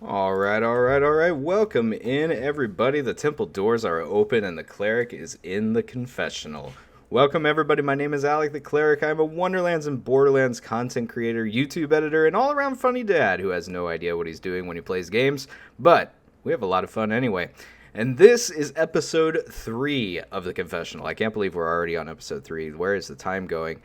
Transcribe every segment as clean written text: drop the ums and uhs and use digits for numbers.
All right. Welcome in, everybody. The temple doors are open and the cleric is in the confessional. Welcome, everybody. My name is AlecTheCleric. I'm a Wonderlands and Borderlands content creator, YouTube editor, and all-around funny dad who has no idea what he's doing when he plays games, but we have a lot of fun anyway. And this is episode 3 of the confessional. I can't believe we're already on episode 3. Where is the time going?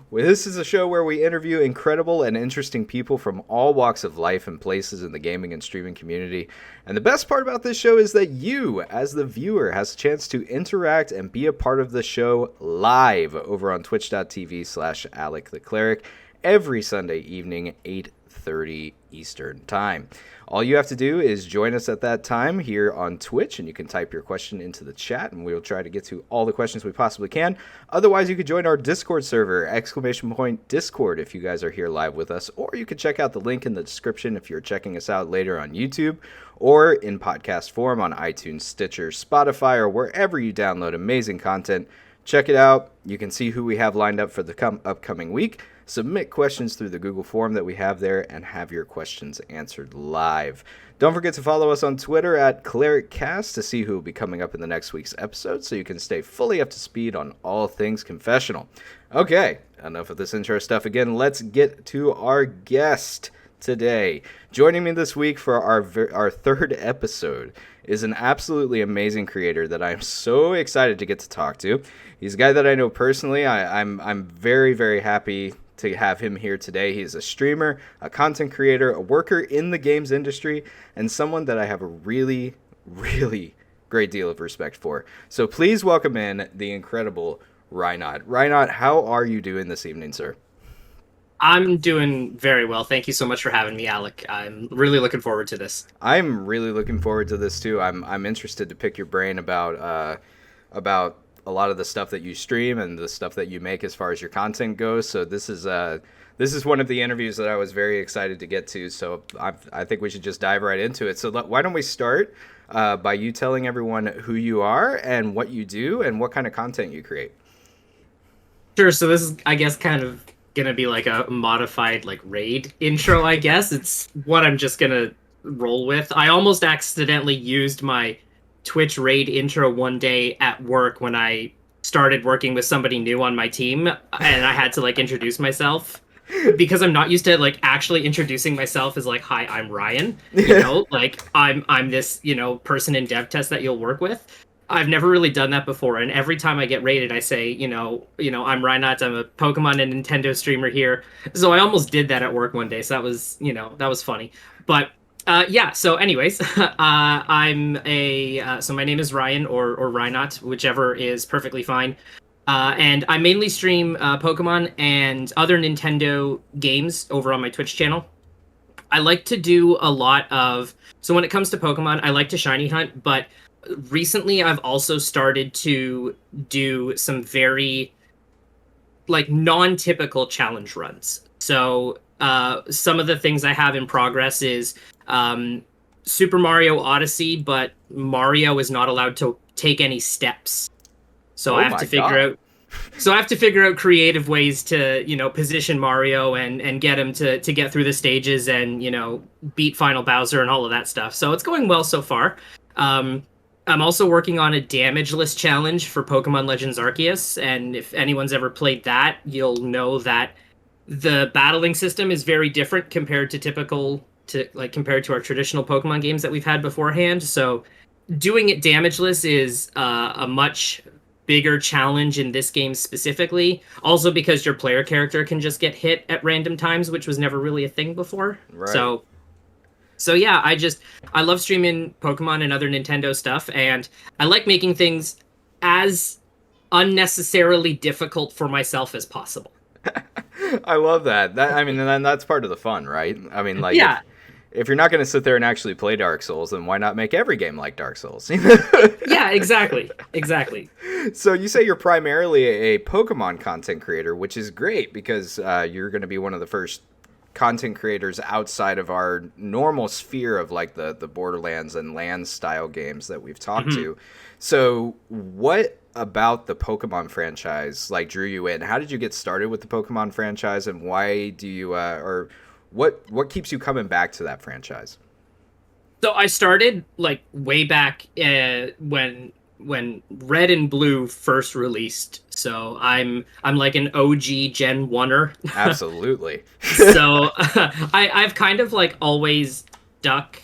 Well, this is a show where we interview incredible and interesting people from all walks of life and places in the gaming and streaming community. And the best part about this show is that you, as the viewer, has a chance to interact and be a part of the show live over on twitch.tv/AlecTheCleric every Sunday evening, 8:30 Eastern Time. All you have to do is join us at that time here on Twitch, and you can type your question into the chat, and we'll try to get to all the questions we possibly can. Otherwise, you could join our Discord server, !Discord, if you guys are here live with us, or you could check out the link in the description if you're checking us out later on YouTube, or in podcast form on iTunes, Stitcher, Spotify, or wherever you download amazing content. Check it out. You can see who we have lined up for the upcoming week. Submit questions through the Google form that we have there and have your questions answered live. Don't forget to follow us on Twitter at ClericCast to see who will be coming up in the next week's episode so you can stay fully up to speed on all things confessional. Okay, enough of this intro stuff again. Let's get to our guest today. Joining me this week for our third episode is an absolutely amazing creator that I'm so excited to get to talk to. He's a guy that I know personally. I'm very, very happy to have him here today. He is a streamer, a content creator, a worker in the games industry, and someone that I have a really, really great deal of respect for. So please welcome in the incredible Rynot. Rynot, how are you doing this evening, sir? I'm doing very well. Thank you so much for having me, Alec. I'm really looking forward to this. I'm really looking forward to this too. I'm interested to pick your brain about a lot of the stuff that you stream and the stuff that you make as far as your content goes. So this is one of the interviews that I was very excited to get to. So I think we should just dive right into it. So why don't we start by you telling everyone who you are and what you do and what kind of content you create. Sure. So this is, I guess, kind of gonna be like a modified raid intro. I guess it's what I'm just gonna roll with. I almost accidentally used my Twitch raid intro one day at work when I started working with somebody new on my team, and I had to introduce myself because I'm not used to actually introducing myself as hi, I'm Ryan, I'm this person in dev test that you'll work with. I've never really done that before, and every time I get rated I say I'm Rynot, I'm a Pokemon and Nintendo streamer here. So I almost did that at work one day, so that was funny. But so anyways, so my name is Ryan or Rynot, whichever is perfectly fine. And I mainly stream Pokemon and other Nintendo games over on my Twitch channel. I like to do a lot of, so when it comes to Pokemon, I like to shiny hunt, but recently I've also started to do some very non-typical challenge runs. So some of the things I have in progress is Super Mario Odyssey, but Mario is not allowed to take any steps. So I have to figure out creative ways to, position Mario and get him to get through the stages and, beat Final Bowser and all of that stuff. So it's going well so far. I'm also working on a damageless challenge for Pokemon Legends Arceus, and if anyone's ever played that, you'll know that the battling system is very different compared to compared to our traditional Pokemon games that we've had beforehand. So doing it damageless is a much bigger challenge in this game specifically. Also because your player character can just get hit at random times, which was never really a thing before. Right. So yeah, I love streaming Pokemon and other Nintendo stuff, and I like making things as unnecessarily difficult for myself as possible. I love that. And that's part of the fun, right? Yeah. If you're not going to sit there and actually play Dark Souls, then why not make every game like Dark Souls? Yeah, exactly. So you say you're primarily a Pokemon content creator, which is great because you're going to be one of the first content creators outside of our normal sphere of the Borderlands and Lands style games that we've talked to. So what about the Pokemon franchise drew you in? How did you get started with the Pokemon franchise, and why do you or what keeps you coming back to that franchise? So I started like way back when Red and Blue first released. So I'm like an OG Gen 1er. Absolutely. So I've kind of like always stuck.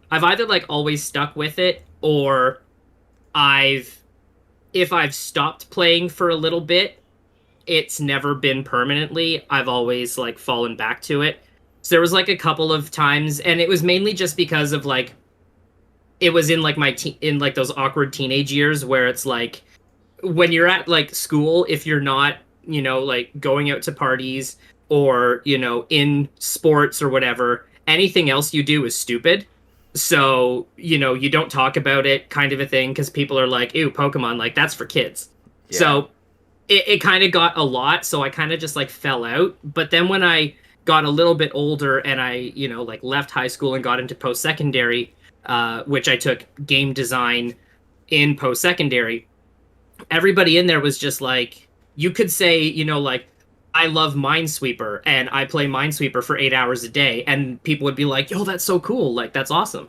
I've either like always stuck with it, or I've if I've stopped playing for a little bit, it's never been permanently. I've always like fallen back to it. So there was like a couple of times, and it was mainly just because of like it was in like in like those awkward teenage years where it's like when you're at like school, if you're not, like going out to parties or, in sports or whatever, anything else you do is stupid. So, you don't talk about it, kind of a thing, because people are like, ew, Pokemon, like that's for kids. Yeah. So it kind of got a lot. So I kind of just like fell out. But then when I got a little bit older and I, like left high school and got into post secondary, which I took game design in post secondary, everybody in there was just like, you could say, like, I love Minesweeper and I play Minesweeper for 8 hours a day. And people would be like, yo, that's so cool. Like, that's awesome.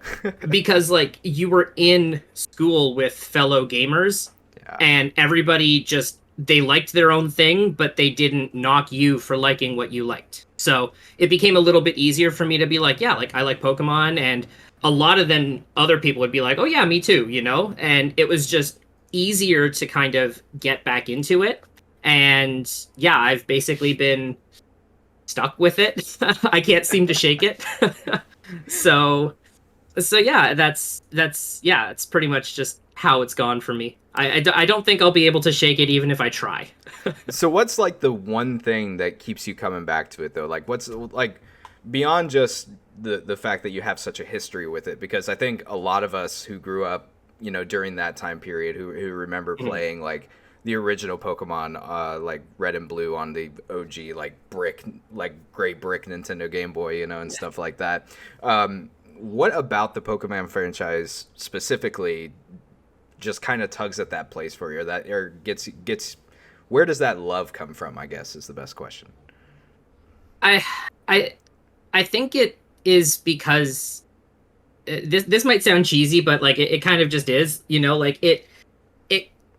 Because, like, you were in school with fellow gamers Yeah. and everybody just, they liked their own thing, but they didn't knock you for liking what you liked. So it became a little bit easier for me to be like, yeah, like, I like Pokemon. And a lot of then other people would be like, oh, yeah, me too, And it was just easier to kind of get back into it. And yeah, I've basically been stuck with it. I can't seem to shake it. so so yeah, that's yeah, it's pretty much just how it's gone for me. I don't think I'll be able to shake it even if I try. So what's like the one thing that keeps you coming back to it though? Like what's like beyond just the fact that you have such a history with it? Because I think a lot of us who grew up, during that time period, who remember playing like the original Pokemon, like Red and Blue on the OG like gray brick Nintendo Game Boy, and stuff like that. What about the Pokemon franchise specifically just kind of tugs at that place for you, or gets where does that love come from, I guess, is the best question. I I I think it is because this might sound cheesy, but like it kind of just is, like it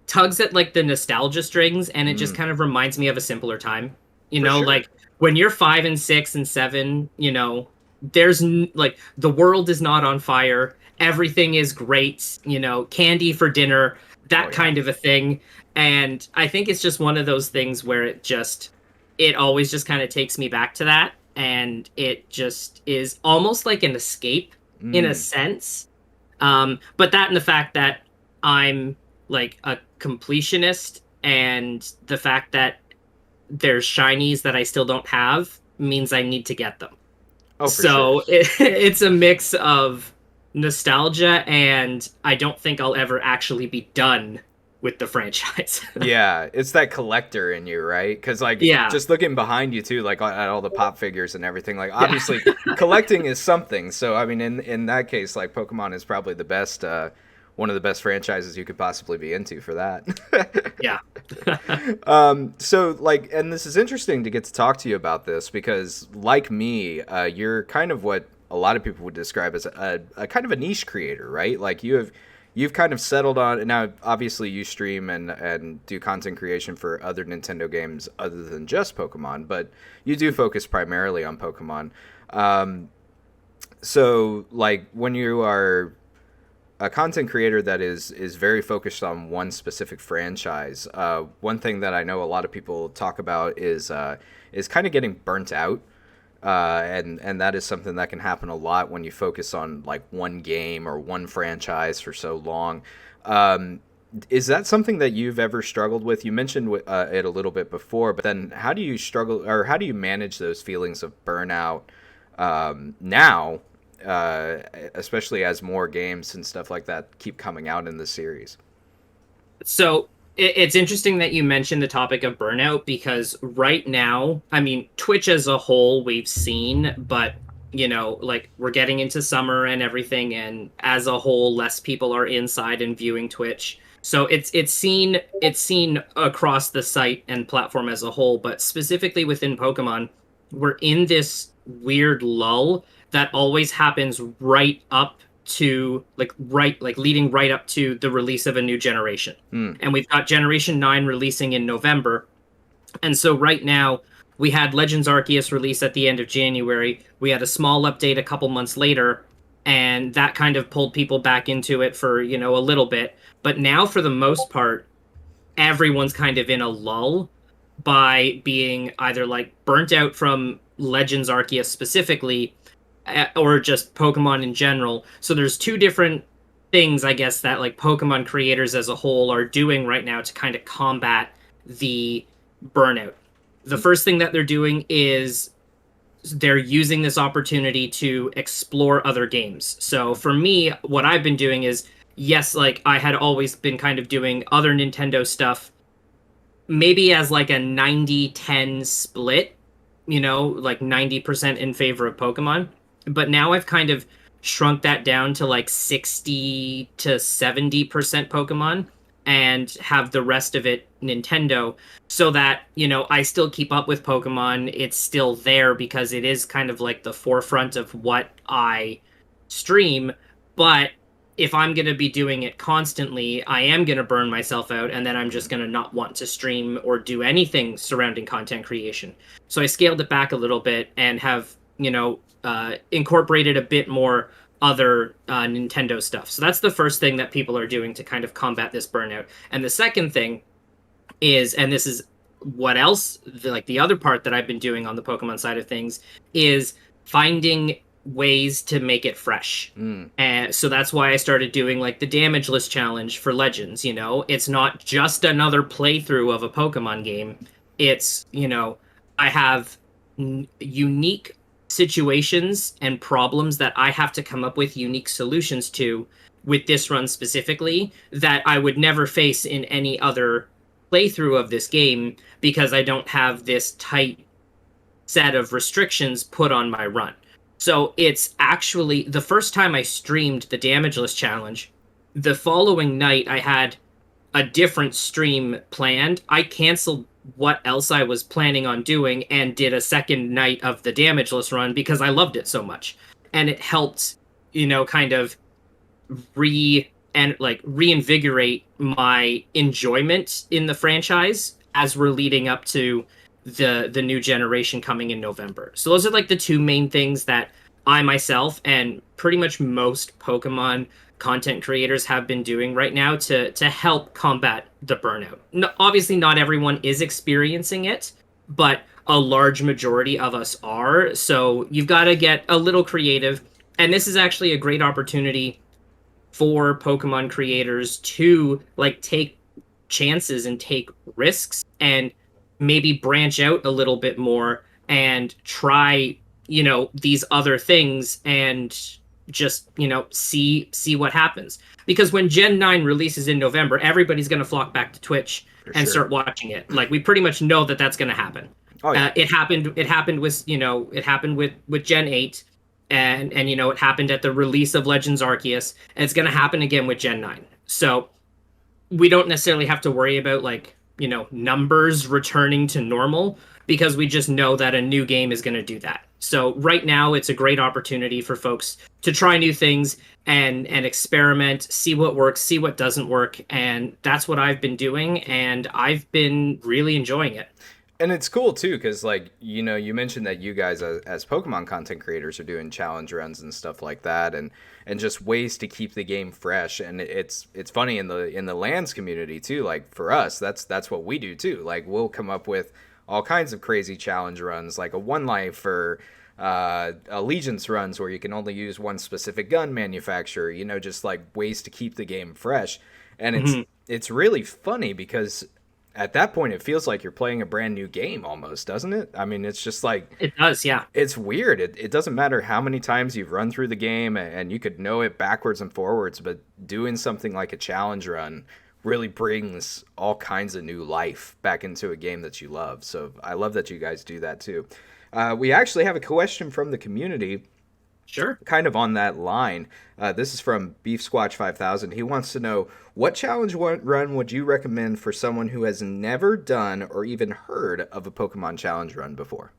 tugs at like the nostalgia strings, and it just Mm, kind of reminds me of a simpler time. for sure. Like when you're 5 and 6 and 7, like the world is not on fire, everything is great, candy for dinner, Oh that yeah. kind of a thing. And I think it's just one of those things where it always just kind of takes me back to that, and it just is almost like an escape in a Mm. sense. But that and the fact that I'm like a completionist, and the fact that there's shinies that I still don't have means I need to get them. Oh, for sure. So it's a mix of nostalgia, and I don't think I'll ever actually be done with the franchise. Yeah, it's that collector in you, right? Because like Yeah. just looking behind you too, like at all the pop figures and everything. Like Yeah. obviously, collecting is something. So I mean, in that case, like Pokemon is probably the best, one of the best franchises you could possibly be into for that. Yeah. So like, and this is interesting to get to talk to you about this because, like me, you're kind of what a lot of people would describe as a kind of a niche creator, right? Like you've kind of settled on now. Obviously, you stream and do content creation for other Nintendo games other than just Pokemon, but you do focus primarily on Pokemon. Um, so like when you are a content creator that is very focused on one specific franchise. One thing that I know a lot of people talk about is kind of getting burnt out, and that is something that can happen a lot when you focus on like one game or one franchise for so long. Um, is that something that you've ever struggled with? You mentioned it a little bit before, but then how do you struggle or how do you manage those feelings of burnout now, especially as more games and stuff like that keep coming out in the series? So it's interesting that you mentioned the topic of burnout, because right now, I mean, Twitch as a whole, we've seen, but like we're getting into summer and everything, and as a whole, less people are inside and viewing Twitch. So it's seen across the site and platform as a whole, but specifically within Pokemon, we're in this weird lull that always happens right up to leading right up to the release of a new generation. Mm. And we've got Generation 9 releasing in November. And so right now we had Legends Arceus release at the end of January. We had a small update a couple months later, and that kind of pulled people back into it for, a little bit. But now for the most part, everyone's kind of in a lull by being either like burnt out from Legends Arceus specifically, or just Pokemon in general. So there's two different things, I guess, that like Pokemon creators as a whole are doing right now to kind of combat the burnout. The first thing that they're doing is they're using this opportunity to explore other games. So for me, what I've been doing is, yes, like I had always been kind of doing other Nintendo stuff, maybe as like a 90-10 split, like 90% in favor of Pokemon. But now I've kind of shrunk that down to like 60 to 70% Pokemon and have the rest of it Nintendo, so that, I still keep up with Pokemon. It's still there because it is kind of like the forefront of what I stream. But if I'm going to be doing it constantly, I am going to burn myself out, and then I'm just going to not want to stream or do anything surrounding content creation. So I scaled it back a little bit and have, incorporated a bit more other Nintendo stuff. So that's the first thing that people are doing to kind of combat this burnout. And the second thing is, and this is what else, the other part that I've been doing on the Pokemon side of things, is finding ways to make it fresh. And so that's why I started doing like the damageless challenge for Legends. It's not just another playthrough of a Pokemon game. It's, I have unique situations and problems that I have to come up with unique solutions to with this run specifically that I would never face in any other playthrough of this game, because I don't have this tight set of restrictions put on my run. So it's actually the first time I streamed the damageless challenge, the following night I had a different stream planned. I canceled what else I was planning on doing and did a second night of the damageless run because I loved it so much. And it helped, kind of reinvigorate my enjoyment in the franchise as we're leading up to the new generation coming in November. So those are like the two main things that I myself and pretty much most Pokemon content creators have been doing right now to help combat the burnout. No, obviously not everyone is experiencing it, but a large majority of us are. So you've got to get a little creative, and this is actually a great opportunity for Pokemon creators to like take chances and take risks and maybe branch out a little bit more and try, these other things and just, see what happens. Because when Gen 9 releases in November, everybody's going to flock back to Twitch and start watching it. Like, we pretty much know that that's going to happen. Oh, yeah. It happened with Gen 8, and it happened at the release of Legends Arceus, and it's going to happen again with Gen 9. So we don't necessarily have to worry about numbers returning to normal, because we just know that a new game is going to do that. So right now it's a great opportunity for folks to try new things and experiment, see what works, see what doesn't work. And that's what I've been doing, and I've been really enjoying it. And it's cool too, because you mentioned that you guys as Pokemon content creators are doing challenge runs and stuff like that, and just ways to keep the game fresh. And it's funny in the LANs community too. Like for us, that's what we do too. Like we'll come up with all kinds of crazy challenge runs, like a One Life or allegiance runs where you can only use one specific gun manufacturer. Just like ways to keep the game fresh. And it's really funny because at that point, it feels like you're playing a brand new game almost, doesn't it? I mean, it's just like... It does, yeah. It's weird. It doesn't matter how many times you've run through the game, and you could know it backwards and forwards, but doing something like a challenge run really brings all kinds of new life back into a game that you love. So I love that you guys do that too. We actually have a question from the community. Sure. Kind of on that line. This is from Beef Squatch 5000. He wants to know, what challenge run would you recommend for someone who has never done or even heard of a Pokemon challenge run before?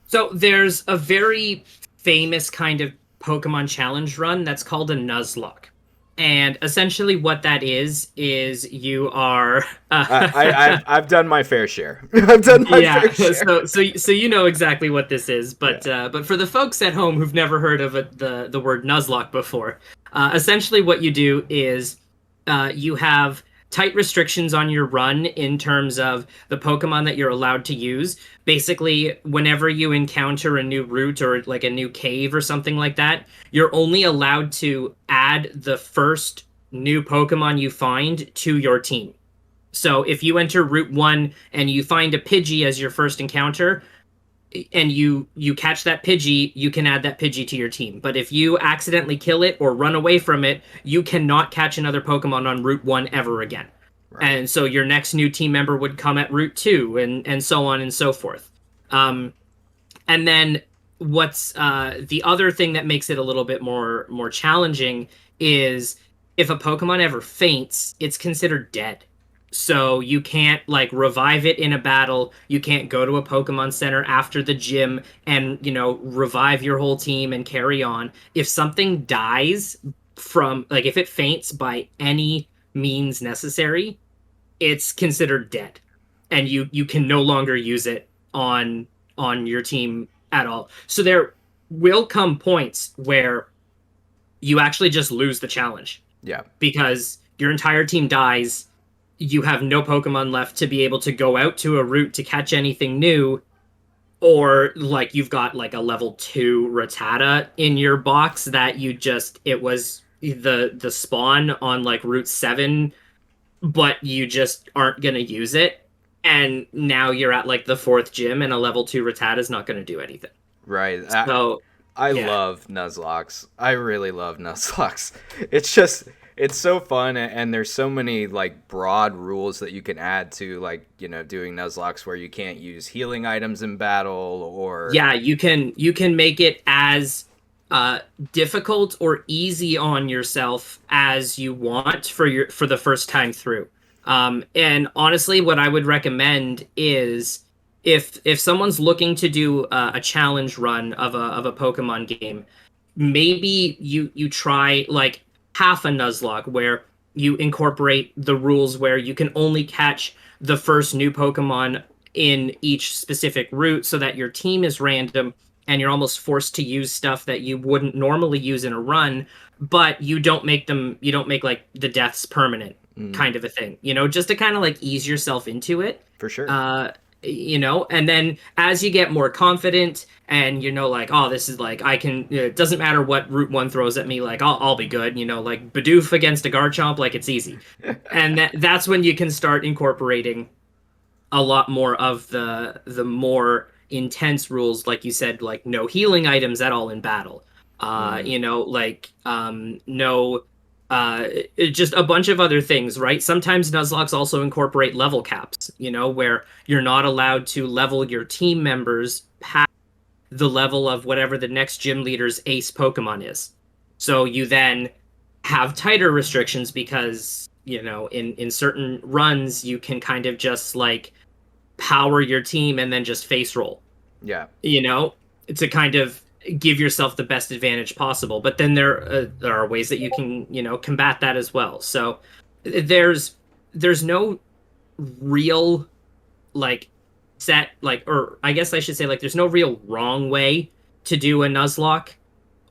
So there's a very famous kind of Pokemon Challenge run that's called a Nuzlocke. And essentially what that is you are I've done my fair share. I've done my fair yeah, share. so you know exactly what this is, Yeah. but for the folks at home who've never heard of the word Nuzlocke before, essentially what you do is you have tight restrictions on your run in terms of the Pokemon that you're allowed to use. Basically, whenever you encounter a new route or like a new cave or something like that, you're only allowed to add the first new Pokemon you find to your team. So if you enter Route 1 and you find a Pidgey as your first encounter and you catch that Pidgey, you can add that Pidgey to your team. But if you accidentally kill it or run away from it, you cannot catch another Pokemon on Route 1 ever again. Right. And so your next new team member would come at Route 2 and so on and so forth. Um, and then what's the other thing that makes it a little bit more challenging is if a Pokemon ever faints, it's considered dead. So you can't like revive it in a battle. You can't go to a Pokemon Center after the gym and, revive your whole team and carry on. If something dies from like if it faints by any means necessary, it's considered dead, and you can no longer use it on your team at all. So there will come points where you actually just lose the challenge Yeah. because your entire team dies. You have no Pokemon left to be able to go out to a route to catch anything new, or like you've got like a level 2 Rattata in your box that it was the spawn on like Route 7, but you just aren't going to use it. And now you're at like the fourth gym, and a level 2 Rattata is not going to do anything. Right. So, I yeah. love Nuzlocks. I really love Nuzlocks. It's just it's so fun, and there's so many like broad rules that you can add to like doing Nuzlocks where you can't use healing items in battle or Yeah, you can make it as uh difficult or easy on yourself as you want for the first time through. And honestly, what I would recommend is if someone's looking to do a challenge run of a Pokemon game, maybe you try like half a Nuzlocke where you incorporate the rules where you can only catch the first new Pokemon in each specific route so that your team is random and you're almost forced to use stuff that you wouldn't normally use in a run, but you don't make like the deaths permanent mm, kind of a thing, just to kind of like ease yourself into it. for sure. And then as you get more confident and like, oh, this is like I can it doesn't matter what Route 1 throws at me, like I'll be good, like Bidoof against a Garchomp, like it's easy. And that's when you can start incorporating a lot more of the more intense rules, like you said, like no healing items at all in battle. Mm, Like no just a bunch of other things, right? Sometimes Nuzlocks also incorporate level caps, where you're not allowed to level your team members past the level of whatever the next gym leader's ace Pokemon is. So you then have tighter restrictions because, in certain runs you can kind of just like power your team and then just face roll, yeah. you know, to kind of give yourself the best advantage possible. But then there are ways that you can, combat that as well. So there's there's no real like set like, or I guess I should say like there's no real wrong way to do a Nuzlocke,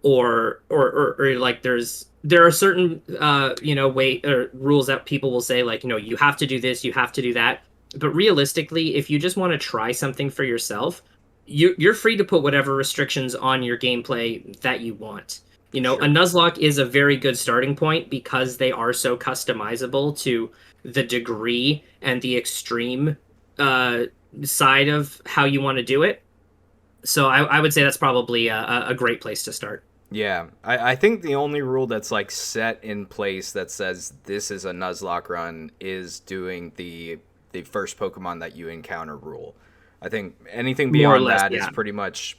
or like there are certain way or rules that people will say like, you have to do this, you have to do that. But realistically, if you just want to try something for yourself, you're free to put whatever restrictions on your gameplay that you want. A Sure. Nuzlocke is a very good starting point because they are so customizable to the degree and the extreme uh, side of how you want to do it. So I would say that's probably a great place to start. Yeah, I think the only rule that's like set in place that says this is a Nuzlocke run is doing the first Pokemon that you encounter rule. I think anything More or beyond less, that is yeah. pretty much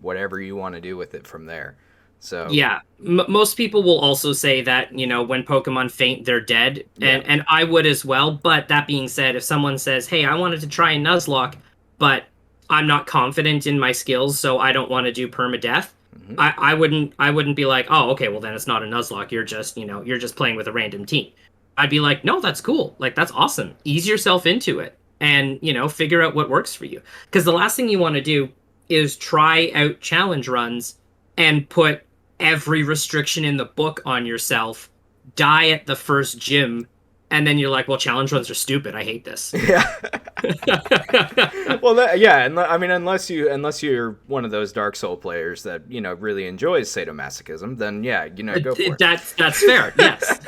whatever you want to do with it from there. So Yeah, most people will also say that, when Pokemon faint, they're dead, yeah, and I would as well. But that being said, if someone says, "Hey, I wanted to try a Nuzlocke, but I'm not confident in my skills, so I don't want to do permadeath. Hmm. I wouldn't be like, oh, okay, well then it's not a Nuzlocke. You're just, you're just playing with a random team. I'd be like, no, that's cool. Like that's awesome. Ease yourself into it and, figure out what works for you. Because the last thing you want to do is try out challenge runs and put every restriction in the book on yourself, die at the first gym, and then you're like, well, challenge runs are stupid. I hate this. Yeah. Well, yeah, and I mean, unless you're one of those Dark Soul players that really enjoys sadomasochism, then yeah, go for it. That's fair. Yes.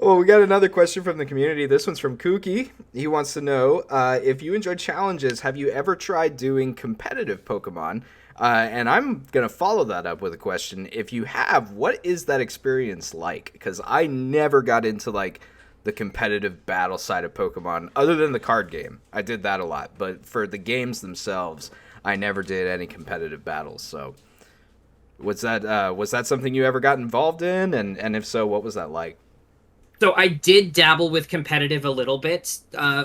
Well, we got another question from the community. This one's from Kooky. He wants to know if you enjoy challenges, have you ever tried doing competitive Pokemon? And I'm going to follow that up with a question. If you have, what is that experience like? Because I never got into, like, the competitive battle side of Pokemon, other than the card game. I did that a lot. But for the games themselves, I never did any competitive battles. So was that something you ever got involved in? And if so, what was that like? So I did dabble with competitive a little bit.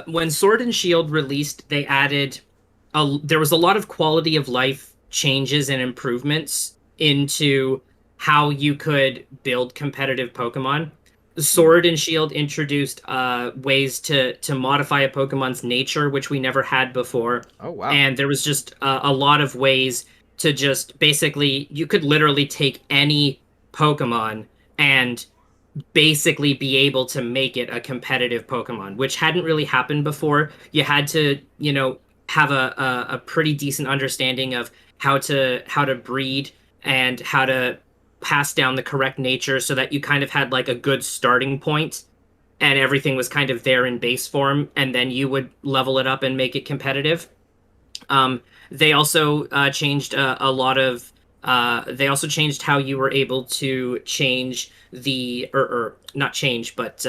When Sword and Shield released, they added there was a lot of quality of life changes and improvements into how you could build competitive Pokemon. Sword and Shield introduced ways to modify a Pokemon's nature, which we never had before. Oh, wow. And there was just a lot of ways to just basically, you could literally take any Pokemon and basically be able to make it a competitive Pokemon, which hadn't really happened before. You had to, have a pretty decent understanding of how to breed and how to pass down the correct nature so that you kind of had like a good starting point and everything was kind of there in base form, and then you would level it up and make it competitive. They also changed a lot of. They also changed how you were able to change or not change, but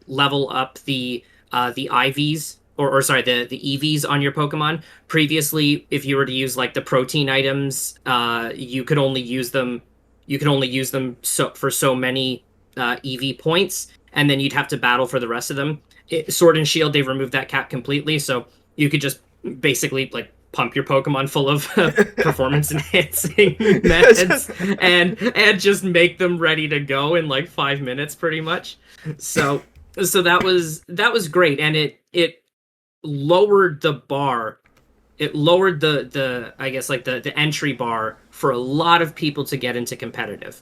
level up the IVs, or sorry, the EVs on your Pokemon. Previously, if you were to use like the protein items, you could only use them. You could only use them for so many EV points, and then you'd have to battle for the rest of them. Sword and Shield, they've removed that cap completely, so you could just basically like pump your Pokemon full of performance enhancing methods and just make them ready to go in like 5 minutes, pretty much. So that was great, and it lowered the bar. It lowered the I guess like the entry bar for a lot of people to get into competitive,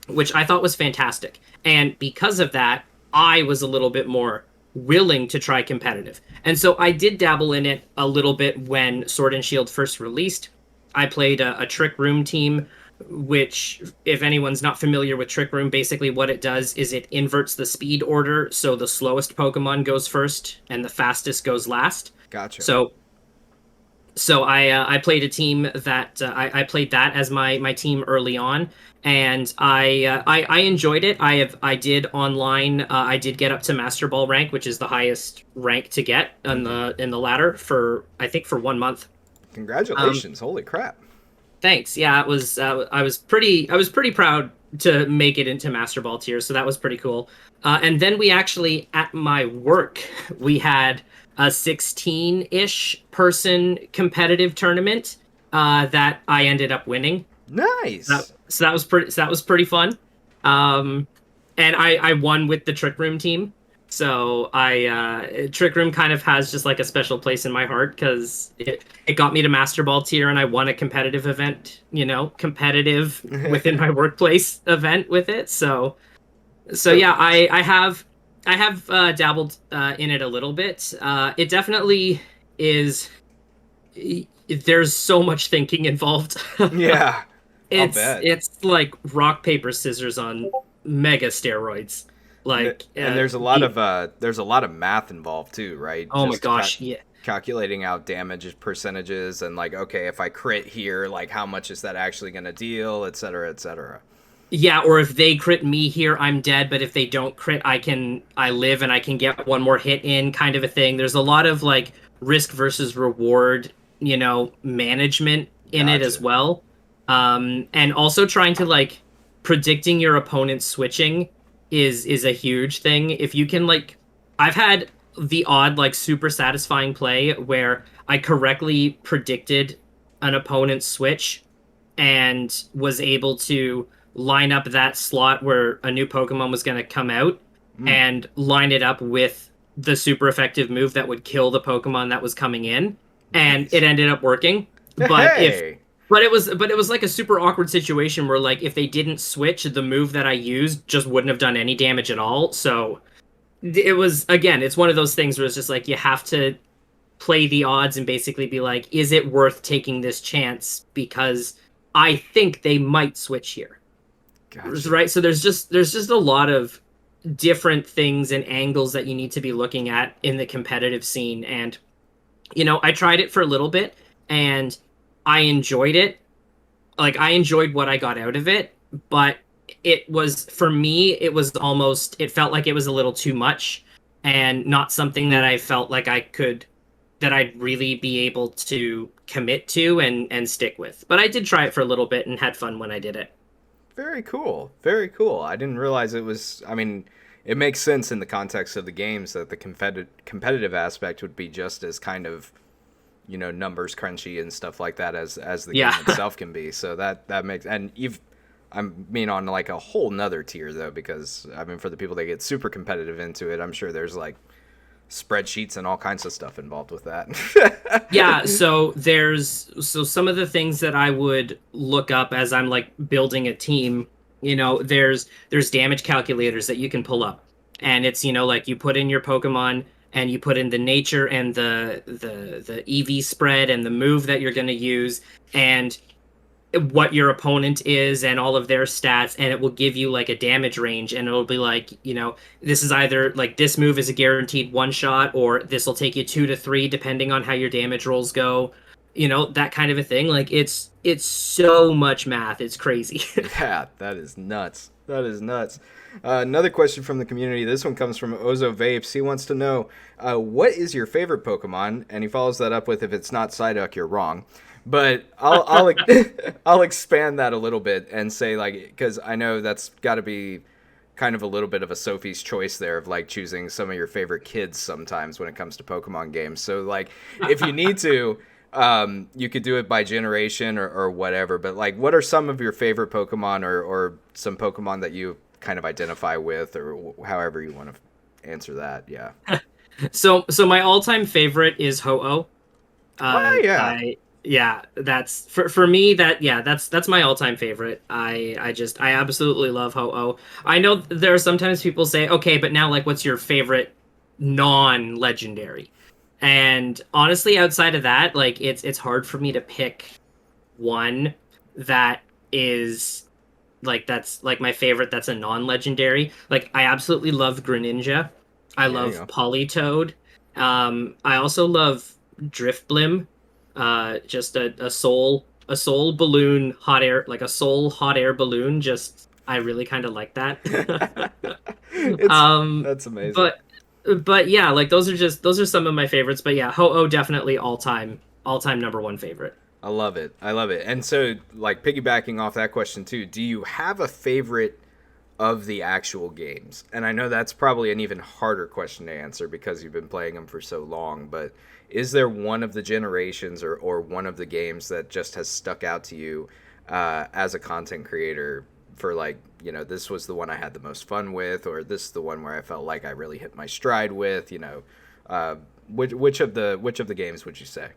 which I thought was fantastic. And because of that, I was a little bit more willing to try competitive. And so I did dabble in it a little bit when Sword and Shield first released. I played a Trick Room team, which, if anyone's not familiar with Trick Room, basically what it does is it inverts the speed order. So the slowest Pokemon goes first and the fastest goes last. Gotcha. So I played a team that I played that as my team early on, and I enjoyed it. I did online. I did get up to Master Ball rank, which is the highest rank to get in the ladder for, I think, for 1 month. Congratulations! Holy crap! Thanks. Yeah, it was. I was pretty proud to make it into Master Ball tier, so that was pretty cool. And then we actually, at my work, we had a 16-ish person competitive tournament that I ended up winning. Nice. So that was pretty fun. And I won with the Trick Room team. So Trick Room kind of has just like a special place in my heart because it got me to Master Ball tier, and I won a competitive event, competitive within my workplace event with it. So yeah, I have dabbled in it a little bit. It definitely is. There's so much thinking involved. Yeah, I'll bet. It's like rock paper scissors on mega steroids. Like, and there's a lot of math involved too, right? Oh my gosh, yeah. Calculating out damage percentages and like, okay, if I crit here, like how much is that actually going to deal, et cetera, et cetera. Yeah, or if they crit me here, I'm dead, but if they don't crit, I live and I can get one more hit in, kind of a thing. There's a lot of like risk versus reward, management in it as well. And also trying to like predicting your opponent's switching is a huge thing. If you can, like, I've had the odd like super satisfying play where I correctly predicted an opponent's switch and was able to line up that slot where a new Pokemon was going to come out Mm, and line it up with the super effective move that would kill the Pokemon that was coming in, and it nice. ended up working. But if Hey. but it was like a super awkward situation where like if they didn't switch, the move that I used just wouldn't have done any damage at all. So it was, again, it's one of those things where it's just like you have to play the odds and basically be like, is it worth taking this chance because I think they might switch here. Gotcha. Right? So there's just a lot of different things and angles that you need to be looking at in the competitive scene. And I tried it for a little bit and I enjoyed it. Like I enjoyed what I got out of it, but it was, for me, it was almost, it felt like it was a little too much and not something that I felt like that I'd really be able to commit to and stick with. But I did try it for a little bit and had fun when I did it. Very cool. Very cool. I didn't realize it was. I mean, it makes sense in the context of the games that the competitive aspect would be just as kind of, numbers crunchy and stuff like that as the game Yeah. itself can be. So that makes, and you've, I mean, on like a whole nother tier though, because I mean, for the people that get super competitive into it, I'm sure there's like spreadsheets and all kinds of stuff involved with that. Yeah, so some of the things that I would look up as I'm like building a team, there's damage calculators that you can pull up. And it's, like you put in your Pokemon and you put in the nature and the EV spread and the move that you're going to use and what your opponent is and all of their stats, and it will give you like a damage range, and it'll be like, this is either like this move is a guaranteed one shot, or this will take you 2 to 3 depending on how your damage rolls go, that kind of a thing. Like it's so much math, it's crazy. Yeah, that is nuts. That is nuts. Another question from the community. This one comes from Ozo Vapes. He wants to know, what is your favorite Pokemon? And he follows that up with, if it's not Psyduck, you're wrong. But I'll I'll expand that a little bit and say, like, because I know that's got to be kind of a little bit of a Sophie's choice there of like choosing some of your favorite kids sometimes when it comes to Pokemon games. So like, if you need to, you could do it by generation or whatever. But like, what are some of your favorite Pokemon, or some Pokemon that you kind of identify with, or however you want to answer that? Yeah. So my all-time favorite is Ho-Oh. Oh yeah. I Yeah, that's for me, that's my all-time favorite. I absolutely love Ho-Oh. I know there are sometimes people say, "Okay, but now like what's your favorite non-legendary?" And honestly, outside of that, like it's hard for me to pick one that is that's like my favorite that's a non-legendary. Like I absolutely love Greninja. I Yeah. You love go. Politoed. I also love Driftblim. Just a soul balloon hot air, like a soul hot air balloon. Just I really kind of like that. it's um, that's amazing. but but yeah, like those are some of my favorites. But yeah, Ho-Oh definitely all time number one favorite. I love it. I love it. And so, like, piggybacking off that question too, do you have a favorite of the actual games? And I know that's probably an even harder question to answer because you've been playing them for so long, but is there one of the generations, or one of the games that just has stuck out to you as a content creator for, like, this was the one I had the most fun with, or this is the one where I felt like I really hit my stride with, which of the games would you say?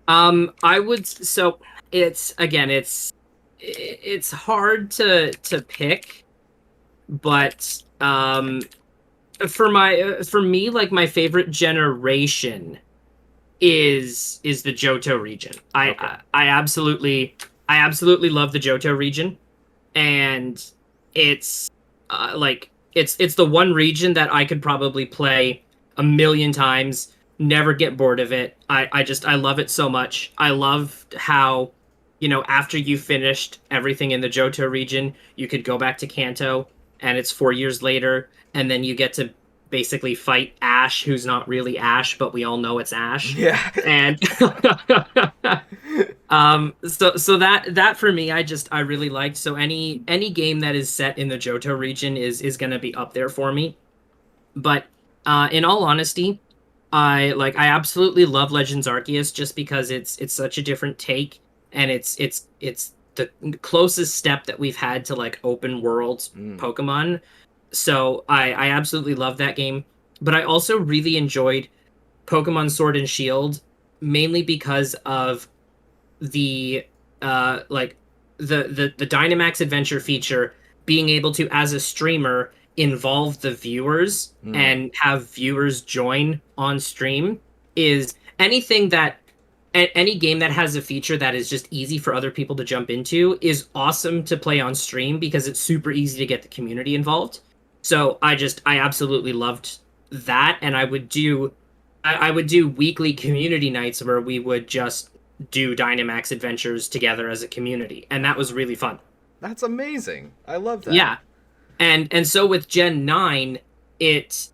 I would, so it's again it's hard to pick, but for me, like my favorite generation is the Johto region. Okay. I absolutely love the Johto region, and it's it's the one region that I could probably play a million times, never get bored of it. I love it so much. I love how, after you finished everything in the Johto region, you could go back to Kanto and it's 4 years later, and then you get to basically fight Ash, who's not really Ash, but we all know it's Ash. Yeah. And so that for me, I really liked. So any game that is set in the Johto region is gonna be up there for me. But in all honesty, I absolutely love Legends Arceus just because it's such a different take, and it's the closest step that we've had to like open world Mm, Pokemon. So I absolutely love that game. But I also really enjoyed Pokemon Sword and Shield, mainly because of the like the Dynamax Adventure feature, being able to, as a streamer, involve the viewers mm. and have viewers join on stream, is anything that any game that has a feature that is just easy for other people to jump into is awesome to play on stream because it's super easy to get the community involved. So I absolutely loved that, and I would do weekly community nights where we would just do Dynamax adventures together as a community, and that was really fun. That's amazing. I love that. Yeah, and so with Gen 9, it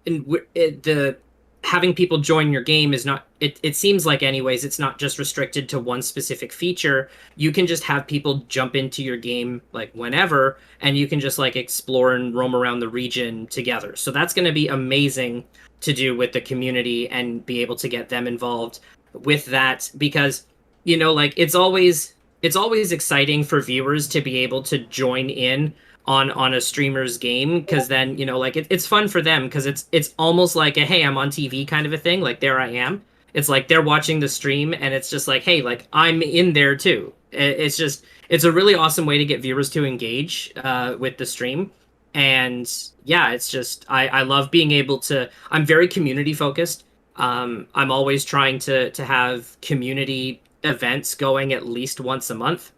the having people join your game is not, it seems like anyways, it's not just restricted to one specific feature. You can just have people jump into your game like whenever, and you can just like explore and roam around the region together. So that's going to be amazing to do with the community and be able to get them involved with that, because like it's always exciting for viewers to be able to join in on a streamer's game, because then like it's fun for them, because it's almost like a hey, I'm on TV kind of a thing, like there I am. It's like they're watching the stream, and it's just like, hey, like I'm in there too. It's a really awesome way to get viewers to engage with the stream. And yeah, it's just I love being able to, I'm very community focused. I'm always trying to have community events going at least once a month.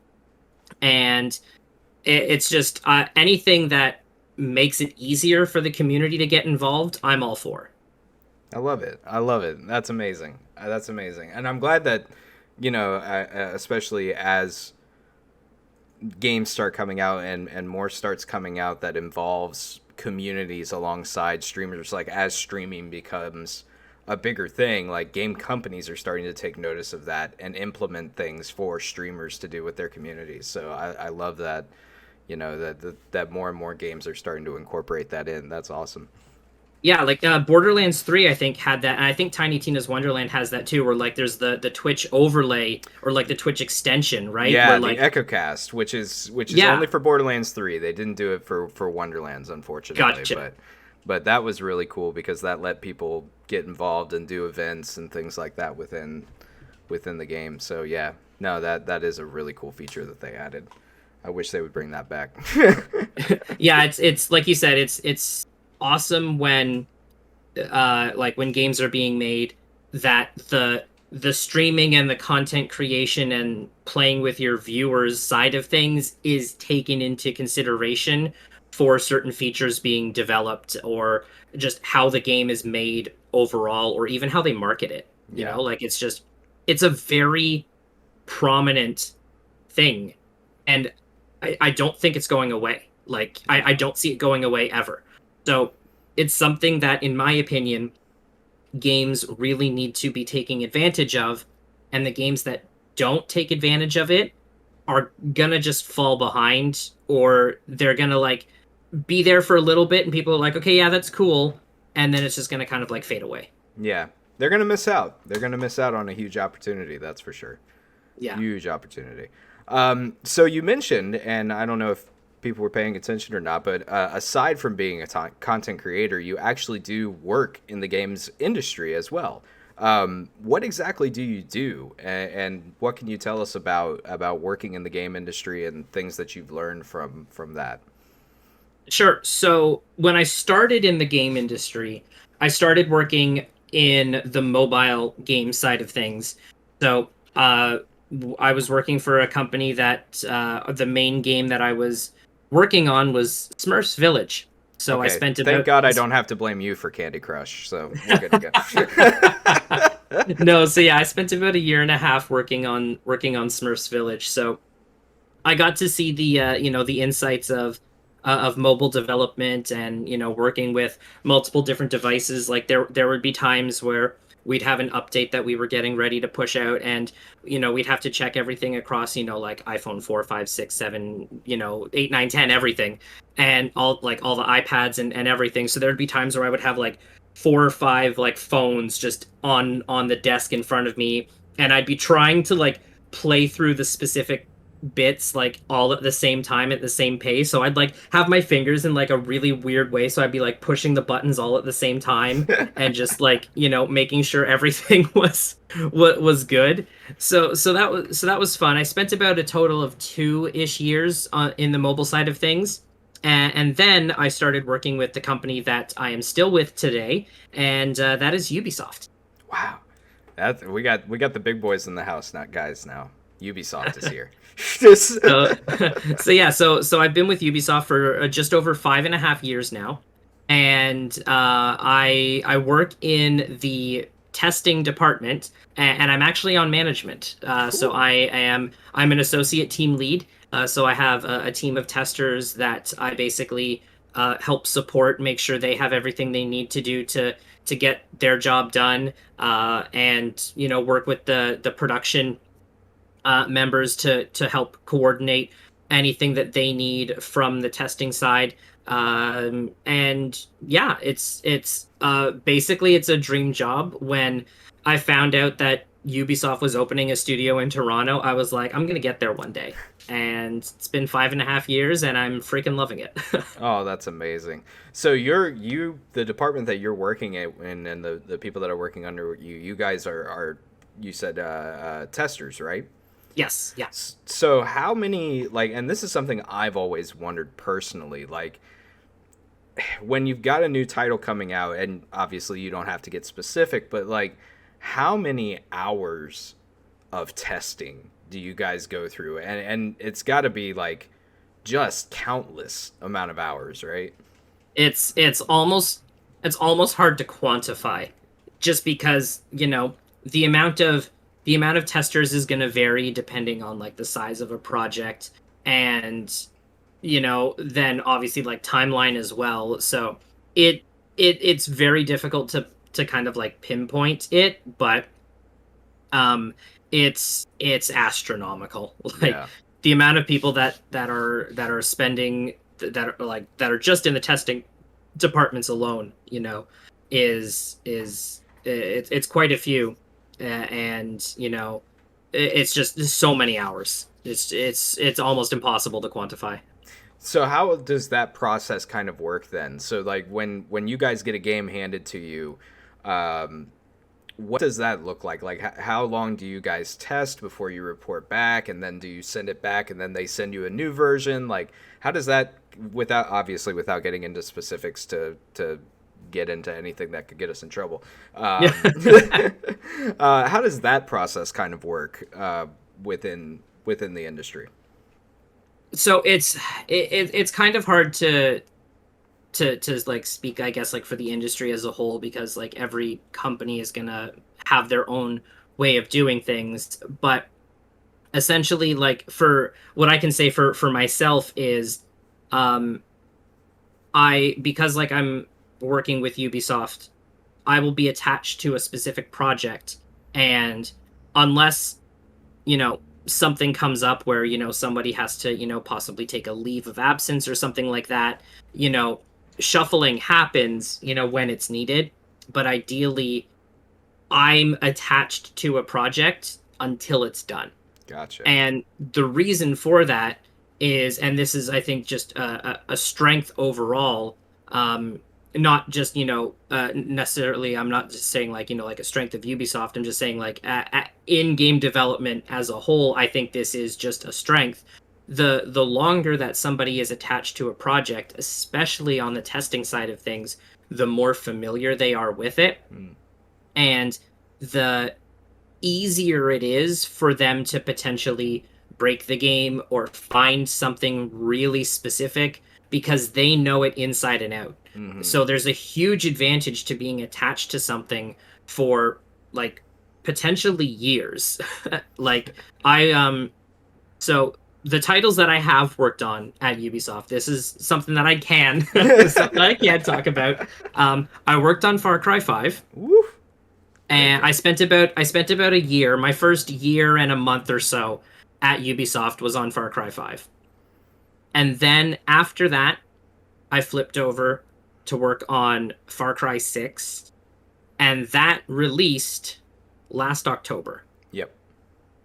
And it's just anything that makes it easier for the community to get involved, I'm all for. I love it. I love it. That's amazing. That's amazing. And I'm glad that, especially as games start coming out and more starts coming out that involves communities alongside streamers, like as streaming becomes a bigger thing, like game companies are starting to take notice of that and implement things for streamers to do with their communities. So I love that, that more and more games are starting to incorporate that in. That's awesome. Yeah, like Borderlands 3 I think had that, and I think Tiny Tina's Wonderland has that too, where like there's the Twitch overlay, or like the Twitch extension, right? Yeah, Where the like, EchoCast, which is yeah, only for Borderlands 3. They didn't do it for Wonderlands, unfortunately, gotcha. but that was really cool because that let people get involved and do events and things like that within the game. So yeah, no, that is a really cool feature that they added. I wish they would bring that back. Yeah, it's like you said, it's awesome when like when games are being made, that the streaming and the content creation and playing with your viewers side of things is taken into consideration for certain features being developed, or just how the game is made overall, or even how they market it. Yeah. Like it's a very prominent thing, and I don't think it's going away. Like I don't see it going away ever. So it's something that, in my opinion, games really need to be taking advantage of, and the games that don't take advantage of it are gonna just fall behind, or they're gonna like be there for a little bit, and people are like, okay, yeah, that's cool, and then it's just gonna kind of like fade away. Yeah. They're going to miss out. They're going to miss out on a huge opportunity, that's for sure. Yeah. Huge opportunity. So you mentioned, and I don't know if people were paying attention or not, but aside from being a content creator, you actually do work in the games industry as well. What exactly do you do, and what can you tell us about working in the game industry and things that you've learned from that? Sure. So when I started in the game industry, I started working in the mobile game side of things. So I was working for a company that the main game that I was working on was Smurfs Village. So I Okay, spent thank about God I don't have to blame you for Candy Crush, so we're good to go. no, so yeah, I spent about a year and a half working on Smurfs Village. So I got to see the the insights of mobile development, and working with multiple different devices. Like there would be times where we'd have an update that we were getting ready to push out, and we'd have to check everything across like iPhone 4, 5, 6, 7, 8, 9, 10, everything, and all the iPads and everything. So there'd be times where I would have like 4 or 5 like phones just on the desk in front of me, and I'd be trying to like play through the specific bits like all at the same time at the same pace. So I'd like have my fingers in like a really weird way. So I'd be like pushing the buttons all at the same time and just like, making sure everything was good. So that was fun. I spent about a total of 2-ish years in the mobile side of things. And then I started working with the company that I am still with today, and that is Ubisoft. Wow. We got the big boys in the house, not guys now. Ubisoft is here. Just So, so I've been with Ubisoft for just over 5.5 years now, and I work in the testing department, and I'm actually on management. So cool. I'm an associate team lead. So I have a team of testers that I basically help support, make sure they have everything they need to do to get their job done, and work with the production members to help coordinate anything that they need from the testing side. And yeah, it's basically it's a dream job. When I found out that Ubisoft was opening a studio in Toronto, I was like, I'm gonna get there one day. And it's been 5.5 years, and I'm freaking loving it. Oh, that's amazing. So the department that you're working in, and the people that are working under you, you guys are you said testers, right? Yes, yeah. So how many, like, and this is something I've always wondered personally, like, when you've got a new title coming out, and obviously you don't have to get specific, but like, how many hours of testing do you guys go through? And it's got to be like just countless amount of hours, right? It's almost hard to quantify, just because the amount of testers is going to vary depending on like the size of a project, and then obviously like timeline as well. So it's very difficult to kind of like pinpoint it, but it's astronomical. Like, Yeah. the amount of people that are spending, that are just in the testing departments alone, is it's quite a few. And it's just so many hours. It's almost impossible to quantify. So how does that process kind of work then? So like when you guys get a game handed to you, um, what does that look like? Like how long do you guys test before you report back, and then do you send it back and then they send you a new version? Like how does that, without getting into specifics to get into anything that could get us in trouble? Yeah. How does that process kind of work within the industry? So it's kind of hard to like speak, I guess, like for the industry as a whole, because like every company is gonna have their own way of doing things. But essentially, like, for what I can say for myself is, um I because like I'm working with Ubisoft, I will be attached to a specific project, and unless something comes up where somebody has to possibly take a leave of absence or something like that, you know shuffling happens when it's needed. But ideally, I'm attached to a project until it's done. Gotcha. And the reason for that is, and this is, I think, just a strength overall. Not just necessarily, I'm not just saying like like a strength of Ubisoft. I'm just saying like in game development as a whole, I think this is just a strength. The longer that somebody is attached to a project, especially on the testing side of things, the more familiar they are with it, Mm. and the easier it is for them to potentially break the game or find something really specific, because they know it inside and out. Hmm. So there's a huge advantage to being attached to something for like potentially years. Like, I so the titles that I have worked on at Ubisoft, this is something that I can something I can talk about. I worked on Far Cry 5. Woo. Great And game. I spent about a year, my first year and a month or so at Ubisoft was on Far Cry 5. And then after that, I flipped over to work on Far Cry 6, and that released last October. Yep.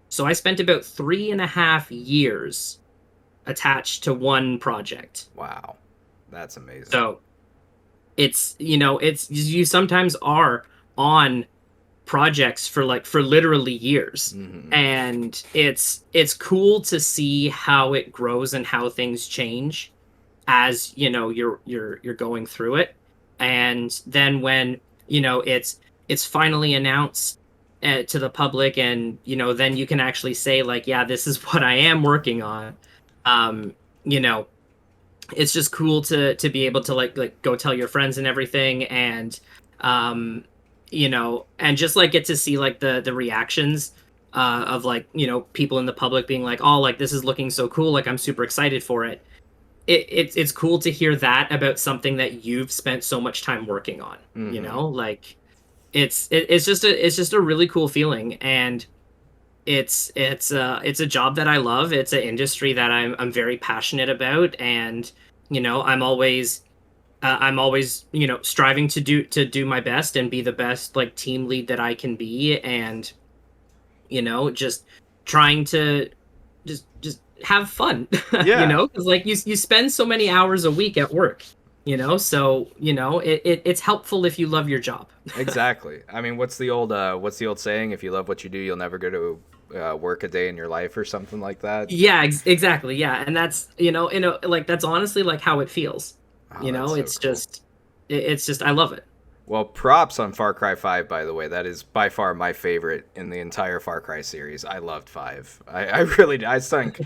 So I spent about 3.5 years attached to one project. Wow. That's amazing. So it's, it's, you sometimes are on projects for literally years. Mm-hmm. And it's cool to see how it grows and how things change as, you're going through it. And then when, it's finally announced to the public, and then you can actually say, like, yeah, this is what I am working on. um you know it's just cool to be able to like go tell your friends and everything, and and just like get to see like the reactions of like people in the public being like, oh, like this is looking so cool, like I'm super excited for it. It's cool to hear that about something that you've spent so much time working on. Mm-hmm. Like it's just a really cool feeling. And it's a job that I love. It's an industry that I'm very passionate about, and I'm always striving to do my best and be the best like team lead that I can be, and just trying to just have fun. Yeah. Because like you spend so many hours a week at work, so it's helpful if you love your job. Exactly. I mean, what's the old saying? If you love what you do, you'll never go to work a day in your life, or something like that. Yeah, exactly. Yeah, and that's like that's honestly like how it feels. Oh, that's so It's cool. just I love it. Well, props on Far Cry 5, by the way. That is by far my favorite in the entire Far Cry series. I loved 5. I really did. I sunk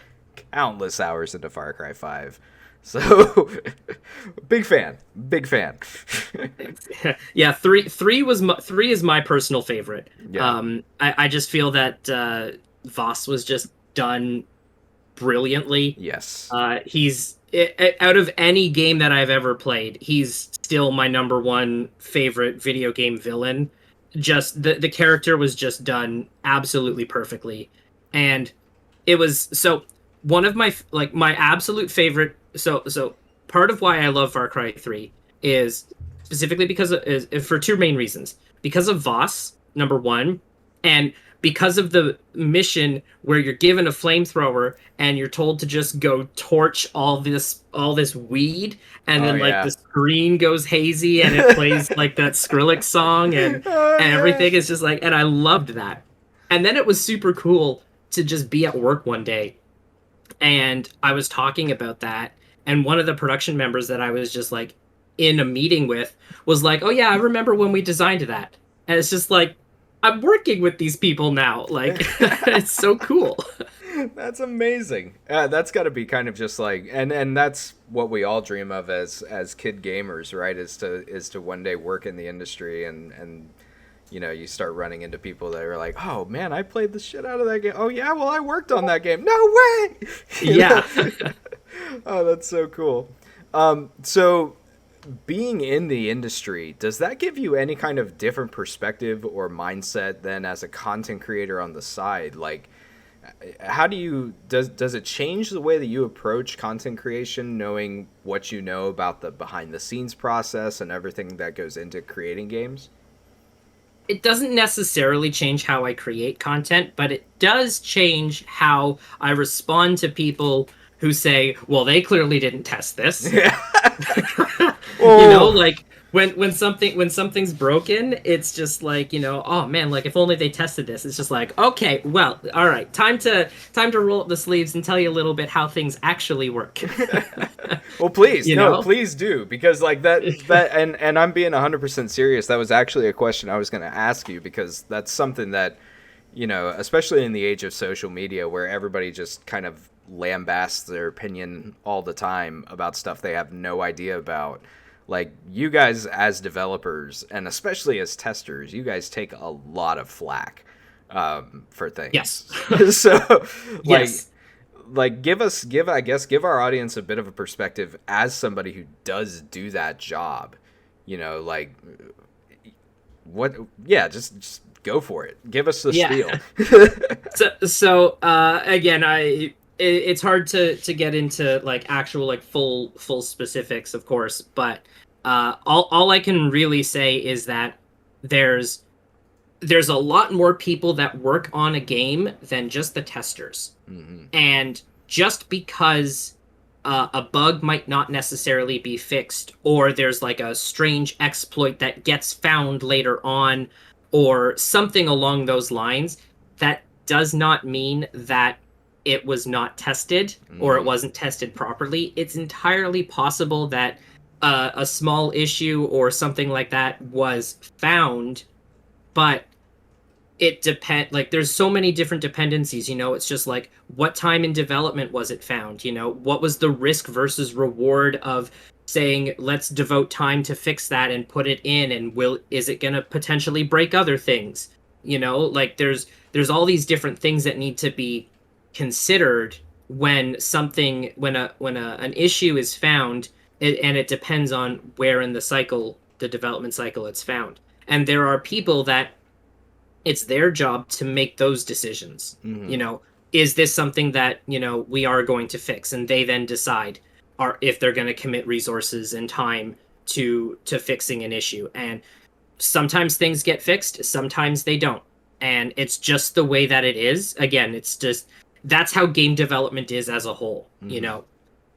countless hours into Far Cry 5. So, big fan. Big fan. Yeah, three is my personal favorite. Yeah. I just feel that Voss was just done brilliantly. Yes. Out of any game that I've ever played, he's still my number one favorite video game villain. Just the character was just done absolutely perfectly. And it was so one of my absolute favorite. So part of why I love Far Cry 3 is specifically is for two main reasons. Because of Voss, number one, and because of the mission where you're given a flamethrower and you're told to just go torch all this weed, and Oh, then like yeah. the screen goes hazy and it plays like that Skrillex song, Oh, and yeah. everything is just like, and I loved that. And then it was super cool to just be at work one day, and I was talking about that, and one of the production members that I was just like in a meeting with was like, "Oh yeah, I remember when we designed that." And it's just like, I'm working with these people now. Like, it's so cool. That's amazing. That's got to be kind of just like, and that's what we all dream of as kid gamers, right? Is to one day work in the industry, and you start running into people that are like, oh man, I played the shit out of that game. Oh yeah, well I worked on that game. No way. You know? Yeah. Oh, that's so cool. So being in the industry, does that give you any kind of different perspective or mindset than as a content creator on the side? Like, how does it change the way that you approach content creation, knowing what you know about the behind the scenes process and everything that goes into creating games? It doesn't necessarily change how I create content, but it does change how I respond to people who say, well, they clearly didn't test this. Yeah. Oh. Like when something's broken, it's just like, oh man, like if only they tested this. It's just like, okay, well, all right, time to roll up the sleeves and tell you a little bit how things actually work. Well, please, you no, know please do, because like that and I'm being 100% serious. That was actually a question I was going to ask you, because that's something that, especially in the age of social media where everybody just kind of lambasts their opinion all the time about stuff they have no idea about. Like, you guys as developers, and especially as testers, you guys take a lot of flack for Yes. things. So, like, Yes. give our audience a bit of a perspective as somebody who does do that job. Like, what? Yeah, just go for it. Give us the spiel. So again, it's hard to get into like actual like full specifics, of course, but All I can really say is that there's there's a lot more people that work on a game than just the testers. Hmm. And just because a bug might not necessarily be fixed, or there's like a strange exploit that gets found later on, or something along those lines, that does not mean that it was not tested or it Hmm. wasn't tested properly. It's entirely possible that a small issue or something like that was found, but like there's so many different dependencies, it's just like what time in development was it found, what was the risk versus reward of saying let's devote time to fix that and put it in, and will is it going to potentially break other things, like there's all these different things that need to be considered when an issue is found, and it depends on where in the development cycle it's found. And there are people that it's their job to make those decisions. Hmm. You know, is this something that, we are going to fix? And they then decide if they're going to commit resources and time to fixing an issue. And sometimes things get fixed, sometimes they don't. And it's just the way that it is. Again, it's just that's how game development is as a whole. Hmm.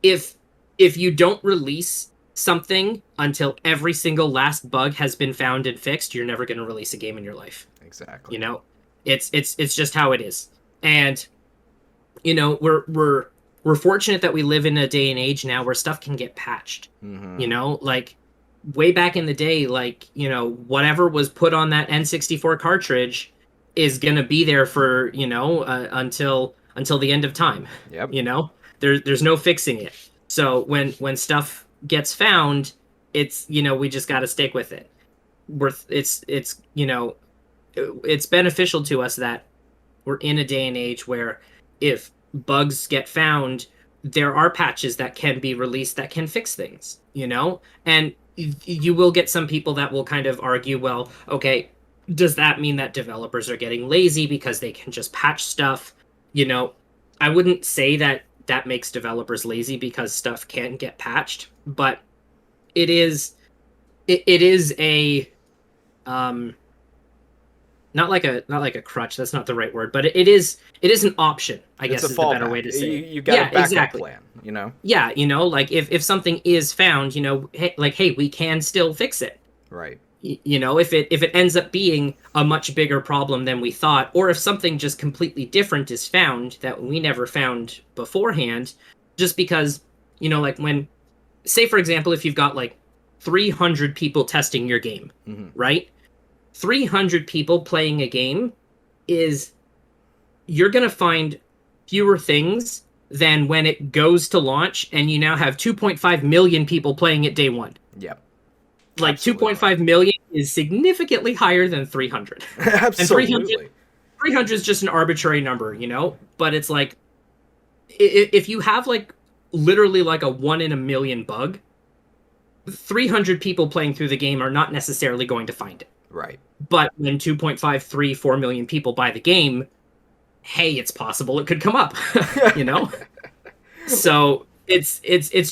If if you don't release something until every single last bug has been found and fixed, you're never going to release a game in your life. Exactly. you know it's just how it is. And we're fortunate that we live in a day and age now where stuff can get patched. Hmm. Like way back in the day, like whatever was put on that N64 cartridge is gonna be there for until the end of time. Yep. There's no fixing it. So when stuff gets found, it's we just got to stick with it. It's beneficial to us that we're in a day and age where if bugs get found, there are patches that can be released that can fix things, And you will get some people that will kind of argue, well, okay, does that mean that developers are getting lazy because they can just patch stuff? I wouldn't say that that makes developers lazy because stuff can get patched, but it is a um not like a crutch, that's not the right word, but it is an option, I It's a guess, is the better way fallback. to You, say it. you got a Yeah, backup exactly. plan, you know? Yeah, like if something is found, hey, we can still fix it. Right. If it ends up being a much bigger problem than we thought, or if something just completely different is found that we never found beforehand, just because, like when, say for example, if you've got like 300 people testing your game, Hmm. right? 300 people playing a game is you're going to find fewer things than when it goes to launch and you now have 2.5 million people playing it day one. Yep. Like Absolutely. 2.5 million is significantly higher than 300. And 300, Absolutely. 300 is just an arbitrary number, But it's like, if you have like literally like a 1 in a million bug, 300 people playing through the game are not necessarily going to find it. Right. But when 2.534 million people buy the game, hey, it's possible it could come up, you know? So it's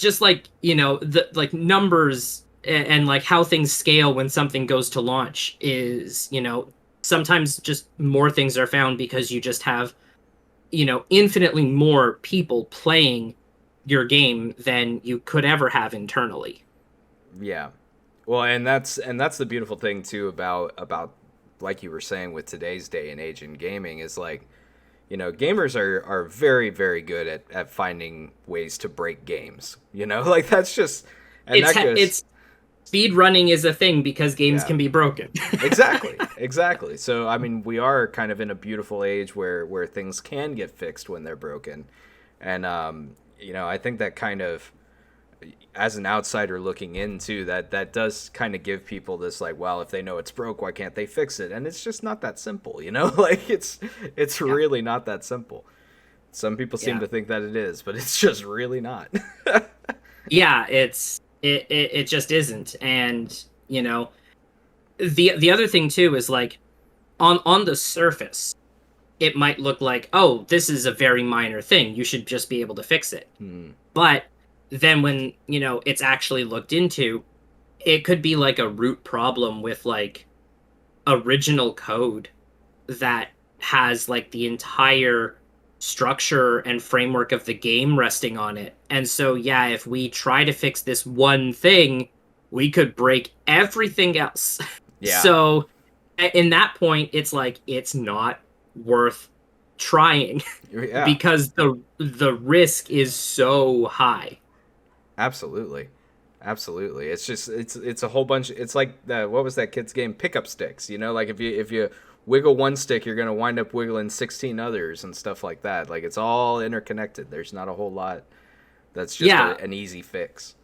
just like, the like numbers and like how things scale when something goes to launch is, sometimes just more things are found because you just have, infinitely more people playing your game than you could ever have internally. Yeah. Well, and that's the beautiful thing too about like you were saying with today's day and age in gaming is like, gamers are very, very good at finding ways to break games. Like that's just and that goes It's speed running is a thing because games yeah. can be broken. Exactly. Exactly. So I mean, we are kind of in a beautiful age where things can get fixed when they're broken. And I think that kind of as an outsider looking into that does kind of give people this like, well, if they know it's broke, why can't they fix it? And it's just not that simple, like it's Yeah. really not that simple. Some people seem Yeah. to think that it is, but it's just really not. Yeah, it just isn't. And the other thing too is like on the surface it might look like, oh, this is a very minor thing, you should just be able to fix it. Hmm. But then when it's actually looked into, it could be like a root problem with like original code that has like the entire structure and framework of the game resting on it. And so, yeah, if we try to fix this one thing, we could break everything else. Yeah. So, in that point, it's like it's not worth trying Yeah. because the risk is so high. Absolutely. Absolutely. It's just it's a whole bunch. It's like the what was that kid's game? Pickup sticks. You know, like if you wiggle one stick, you're gonna wind up wiggling 16 others and stuff like that. Like it's all interconnected. There's not a whole lot that's just Yeah, an easy fix.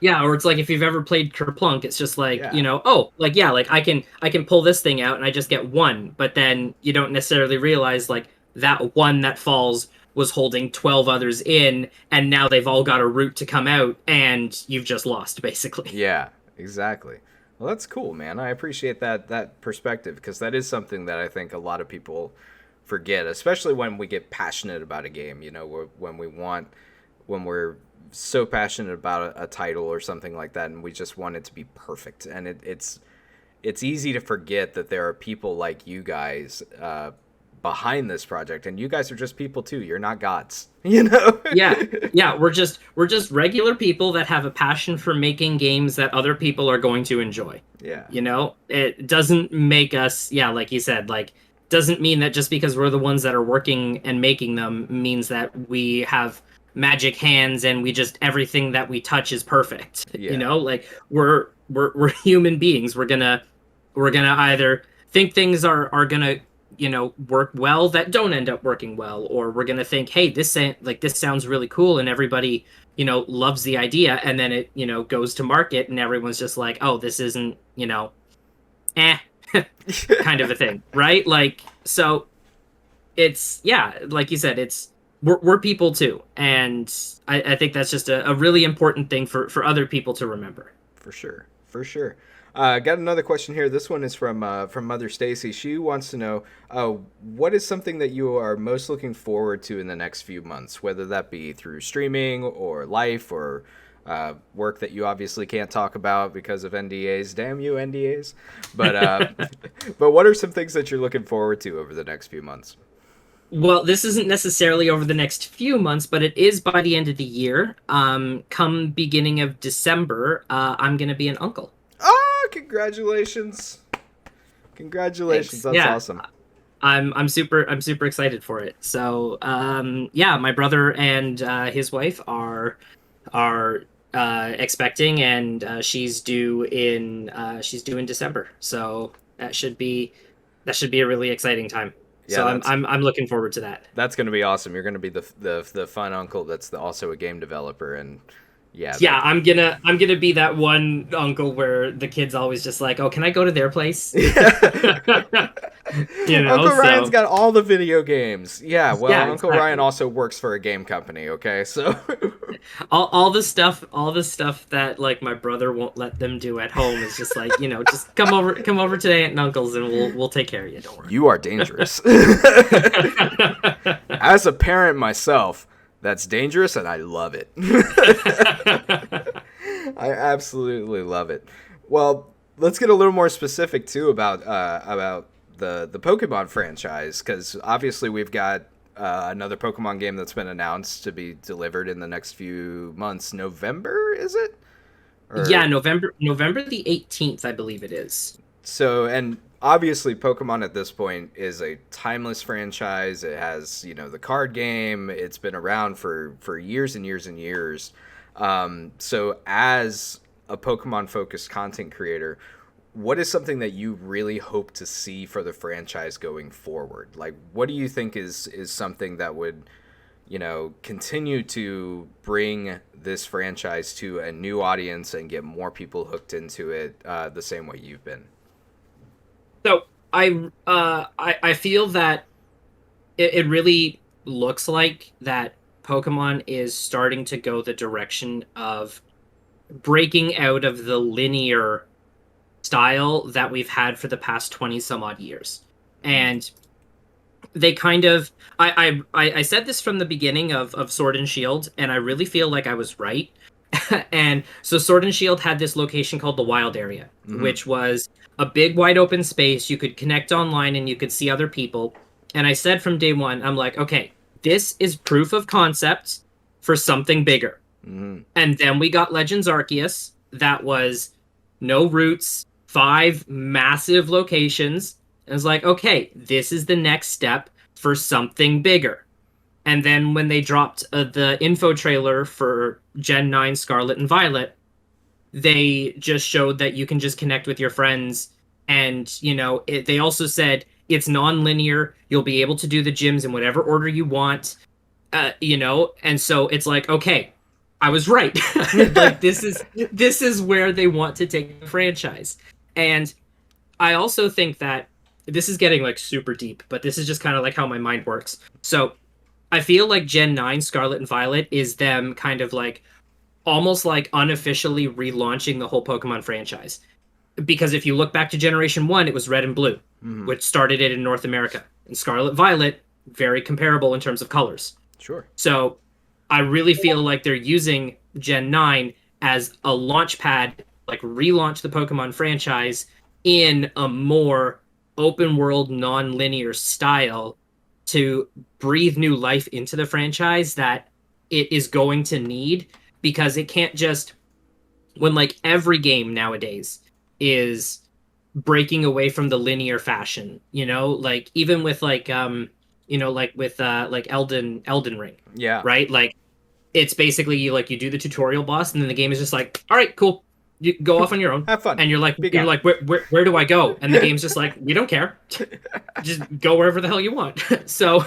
yeah, or it's like if you've ever played Kerplunk, it's just like, Yeah. oh, like yeah, like I can pull this thing out and I just get one, but then you don't necessarily realize like that one that falls was holding 12 others in, and now they've all got a route to come out, and you've just lost basically. Yeah. Exactly. Well, that's cool, man. I appreciate that perspective because that is something that I think a lot of people forget, especially when we get passionate about a game. You know, when we're so passionate about a title or something like that, and we just want it to be perfect. And it's easy to forget that there are people like you guys behind this project, and you guys are just people too. You're not gods, you know. Yeah, yeah, we're just regular people that have a passion for making games that other people are going to enjoy. Yeah. It doesn't make us, yeah, like you said, like doesn't mean that just because we're the ones that are working and making them means that we have magic hands and we just everything that we touch is perfect. Yeah. Like we're human beings. We're gonna either think things are gonna work well that don't end up working well, or we're gonna think, hey, this sounds really cool and everybody loves the idea, and then it goes to market and everyone's just like, oh, this isn't eh kind of a thing, right? Like, so it's, yeah, like you said, it's we're people too, and I think that's just a really important thing for other people to remember. For sure, for sure. Got another question here. This one is from Mother Stacy. She wants to know, what is something that you are most looking forward to in the next few months, whether that be through streaming or life or work that you obviously can't talk about because of NDAs. Damn you, NDAs. But but what are some things that you're looking forward to over the next few months? Well, this isn't necessarily over the next few months, but it is by the end of the year. Come beginning of December, I'm gonna be an uncle. Oh, congratulations! Congratulations, Thanks. that's Yeah, awesome. I'm super excited for it. So, yeah, my brother and his wife are expecting, and she's due in December. So that should be a really exciting time. Yeah, So I'm looking forward to that. that's going to be awesome. You're going to be the fun uncle that's also a game developer, and yeah, Yeah, I'm gonna be that one uncle where the kid's always just like, "Oh, can I go to their place?" Uncle Ryan's So got all the video games. Yeah, well, yeah, Uncle Ryan exactly. also works for a game company. Okay, so All the stuff that like my brother won't let them do at home is just like, just come over to Aunt and Uncle's and we'll take care of you. Don't worry. you are dangerous. As a parent myself, that's dangerous, and I love it. I absolutely love it. Well, let's get a little more specific too about the Pokemon franchise, because obviously we've got another Pokemon game that's been announced to be delivered in the next few months. November, is it? Yeah, Or November the 18th, I believe it is. so, and obviously Pokemon at this point is a timeless franchise. It has, the card game. It's been around for years and years and years. So as a Pokemon focused content creator, what is something that you really hope to see for the franchise going forward? Like, what do you think is something that would, continue to bring this franchise to a new audience and get more people hooked into it the same way you've been? So I feel that it really looks like that Pokemon is starting to go the direction of breaking out of the linear style that we've had for the past 20 some odd years. And they kind of I said this from the beginning of Sword and Shield, and I really feel like I was right. And so Sword and Shield had this location called the Wild Area, Hmm. which was a big wide open space. You could connect online and you could see other people. And I said from day one, I'm like, okay, this is proof of concept for something bigger. Hmm. And then we got Legends Arceus. That was no routes, five massive locations. And it was like, okay, this is the next step for something bigger. And then when they dropped the info trailer for Gen 9 Scarlet and Violet, they just showed that you can just connect with your friends. And, they also said it's non-linear. You'll be able to do the gyms in whatever order you want, and so it's like, okay, I was right. Like this is where they want to take the franchise. And I also think that this is getting like super deep, but this is just kind of like how my mind works. So I feel like Gen 9 Scarlet and Violet is them kind of like almost like unofficially relaunching the whole Pokemon franchise. Because if you look back to Generation 1, it was Red and Blue, Hmm. which started it in North America. And Scarlet Violet, very comparable in terms of colors. Sure. So I really feel like they're using Gen 9 as a launch pad, like relaunch the Pokemon franchise in a more open world, non linear style to breathe new life into the franchise that it is going to need, because it can't just, when like every game nowadays is breaking away from the linear fashion, like even with like with like Elden Ring, Yeah. right? Like it's basically you do the tutorial boss and then the game is just like, all right, cool, you go off on your own. Have fun. And you're like Be you're gone. like where do I go? And the game's just like, we don't care. Just go wherever the hell you want. So,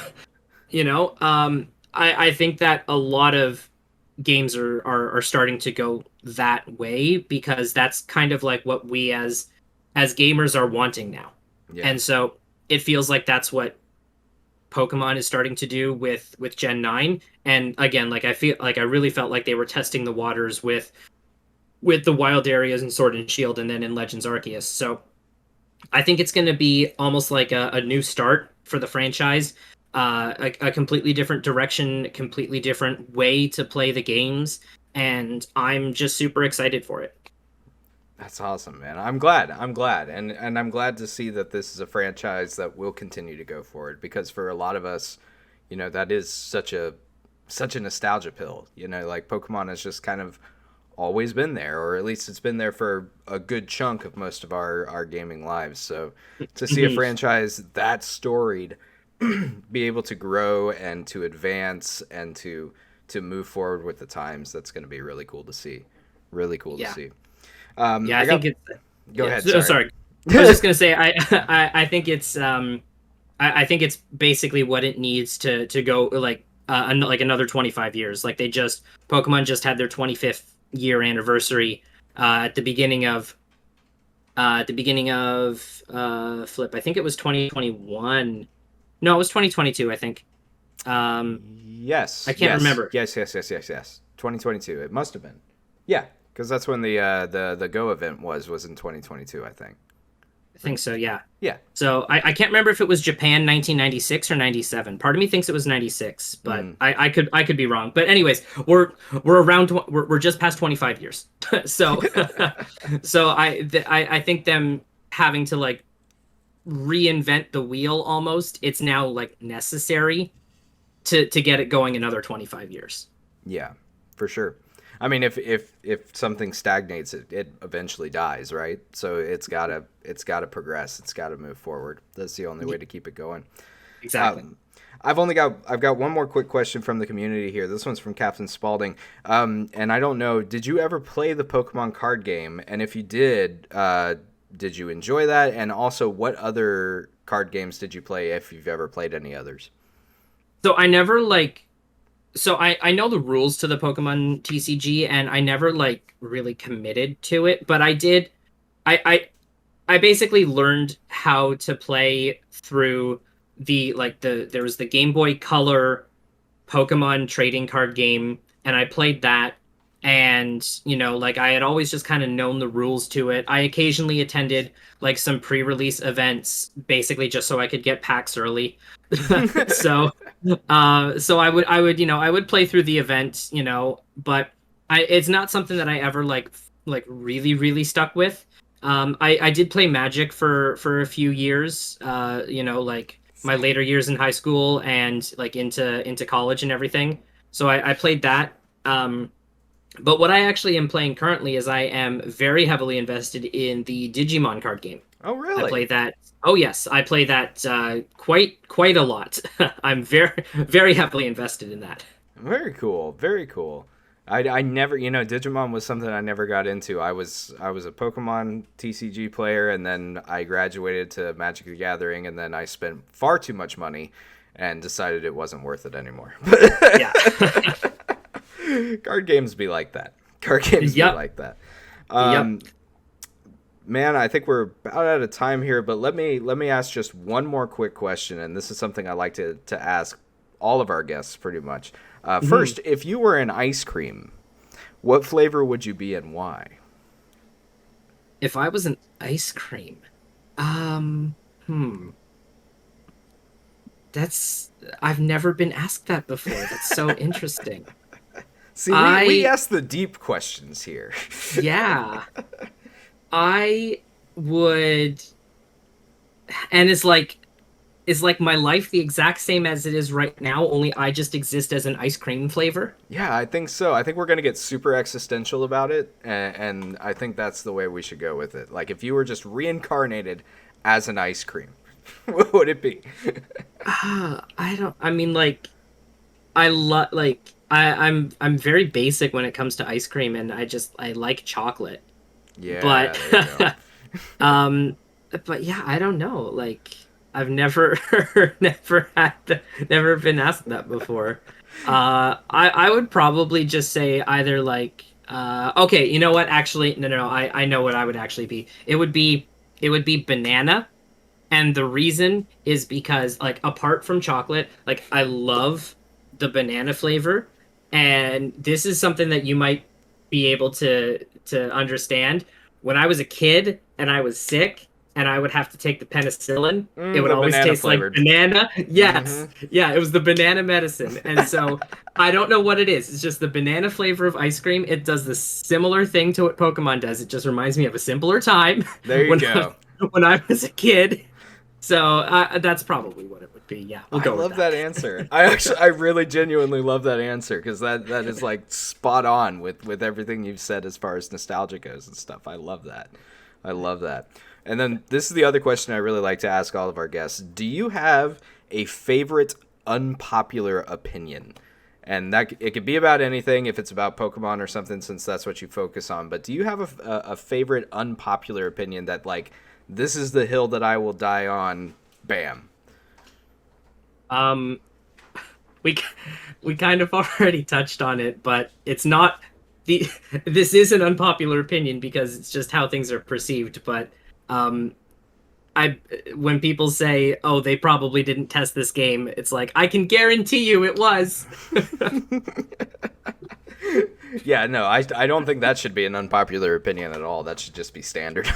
I think that a lot of games are starting to go that way, because that's kind of like what we as gamers are wanting now. Yeah. And so it feels like that's what Pokemon is starting to do with Gen 9. And again, like I feel like I really felt like they were testing the waters with the wild areas in Sword and Shield and then in Legends Arceus. So I think it's going to be almost like a new start for the franchise, a completely different direction, a completely different way to play the games, and I'm just super excited for it. That's awesome, man. I'm glad. I'm glad. And I'm glad to see that this is a franchise that will continue to go forward, because for a lot of us, that is such a nostalgia pill. Like Pokemon has just kind of always been there, or at least it's been there for a good chunk of most of our gaming lives. So to see a Mhm. franchise that storied be able to grow and to advance and to move forward with the times, that's going to be really cool to see. Really cool to Yeah, see. yeah, I I think got. it's Go yeah. ahead. So, Sorry. sorry, I was just gonna say I think it's I think it's basically what it needs to go like like another 25 years. Like Pokemon just had their 25th year anniversary at the beginning of flip. I think it was 2021. No, it was 2022, I think. I Yes. can't Yes. remember. Yes. Yes. Yes. Yes. Yes. 2022. It must have been. Yeah, because that's when the Go event was in 2022, I think. I think so, yeah. Yeah. So I can't remember if it was Japan 1996 or 97. Part of me thinks it was 96, but Mm. I could be wrong. But anyways, we're around we're just past 25 years. So so I think them having to like reinvent the wheel almost, it's now like necessary to get it going another 25 years. Yeah, for sure. I mean, if something stagnates, it eventually dies, right? So it's gotta progress. It's gotta move forward. That's the only way to keep it going. Exactly. Um, I've got one more quick question from the community here. This one's from Captain Spalding, and I don't know. Did you ever play the Pokemon card game? And if you did you enjoy that? And also, what other card games did you play? If you've ever played any others? So I never like so I know the rules to the Pokemon TCG, and I never like really committed to it, but I basically learned how to play through there was the Game Boy Color Pokemon trading card game, and I played that. And like I had always just kind of known the rules to it. I occasionally attended like some pre-release events, basically just so I could get packs early. So so I would I would play through the event, but It's not something that I ever like really really stuck with. I did play Magic for a few years. Like my later years in high school and like into college and everything. So I played that. But what I actually am playing currently is I am very heavily invested in the Digimon card game. Oh, I really? play that. Oh yes, I play that quite a lot. I'm very heavily invested in that. Very cool. Very cool. I never, Digimon was something I never got into. I was a Pokemon TCG player, and then I graduated to Magic the Gathering, and then I spent far too much money, and decided it wasn't worth it anymore. Yeah. Card games be like that. Card games be Yep. like that. Yep. Um, Man, I think we're about out of time here, but let me ask just one more quick question, and this is something I like to ask all of our guests pretty much. Mhm. First, if you were an ice cream, what flavor would you be and why? If I was an ice cream, um, hmm, that's I've never been asked that before. That's so interesting. See, we I ask the deep questions here. Yeah, I would, and is like my life the exact same as it is right now, only I just exist as an ice cream flavor. Yeah, I think so. I think we're gonna get super existential about it, and I think that's the way we should go with it. Like, if you were just reincarnated as an ice cream, what would it be? I don't. I mean, like I love like I'm very basic when it comes to ice cream, and I like chocolate. Yeah, But there you go. um, but yeah, I don't know. Like I've never never been asked that before. I would probably just say either like okay, you know what? Actually, no. I know what I would actually be. It would be banana. And the reason is because, like, apart from chocolate, like, I love the banana flavor. And this is something that you might be able to understand. When I was a kid and I was sick and I would have to take the penicillin, it would The always banana taste like flavored. banana. Mm-hmm. Yes. Yeah, it was the banana medicine. And so I don't know what it is. It's just the banana flavor of ice cream. It does the similar thing to what Pokemon does. It just reminds me of a simpler time There you when go. when I was a kid. So that's probably what it would be. Yeah, we'll I go with love that. that answer. I really genuinely love that answer because that is like spot on with everything you've said as far as nostalgia goes and stuff. I love that. I love that. And then this is the other question I really like to ask all of our guests. Do you have a favorite unpopular opinion? And that it could be about anything if it's about Pokemon or something, since that's what you focus on. But do you have a favorite unpopular opinion that, like, this is the hill that I will die on? Bam. Um, we we kind of already touched on it, but it's not the. This is an unpopular opinion because it's just how things are perceived. But um, I when people say, "Oh, they probably didn't test this game," it's like I can guarantee you it was. Yeah, no, I don't think that should be an unpopular opinion at all. That should just be standard.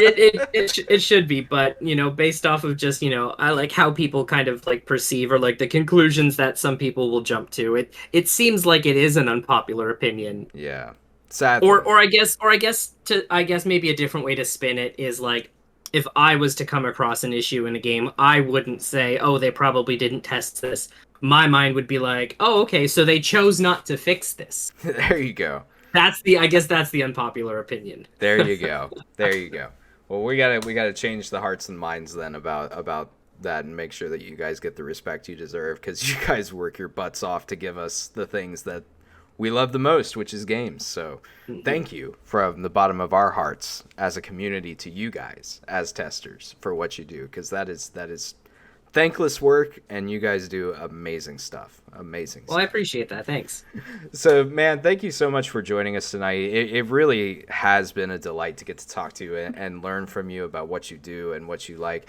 It should be, but based off of just I like how people kind of like perceive or like the conclusions that some people will jump to. It seems like it is an unpopular opinion, Yeah, or sadly. I guess maybe a different way to spin it is like if I was to come across an issue in a game, I wouldn't say, "Oh, they probably didn't test this." My mind would be like, "Oh, okay, so they chose not to fix this." There you go. I guess that's the unpopular opinion. There you go. There you go. Well, we gotta change the hearts and minds then about that and make sure that you guys get the respect you deserve because you guys work your butts off to give us the things that we love the most, which is games. So, thank you from the bottom of our hearts as a community to you guys as testers for what you do because that is thankless work and you guys do amazing stuff. Amazing Well, I stuff. appreciate that. Thanks. So, man, thank you so much for joining us tonight. It really has been a delight to get to talk to you and learn from you about what you do and what you like.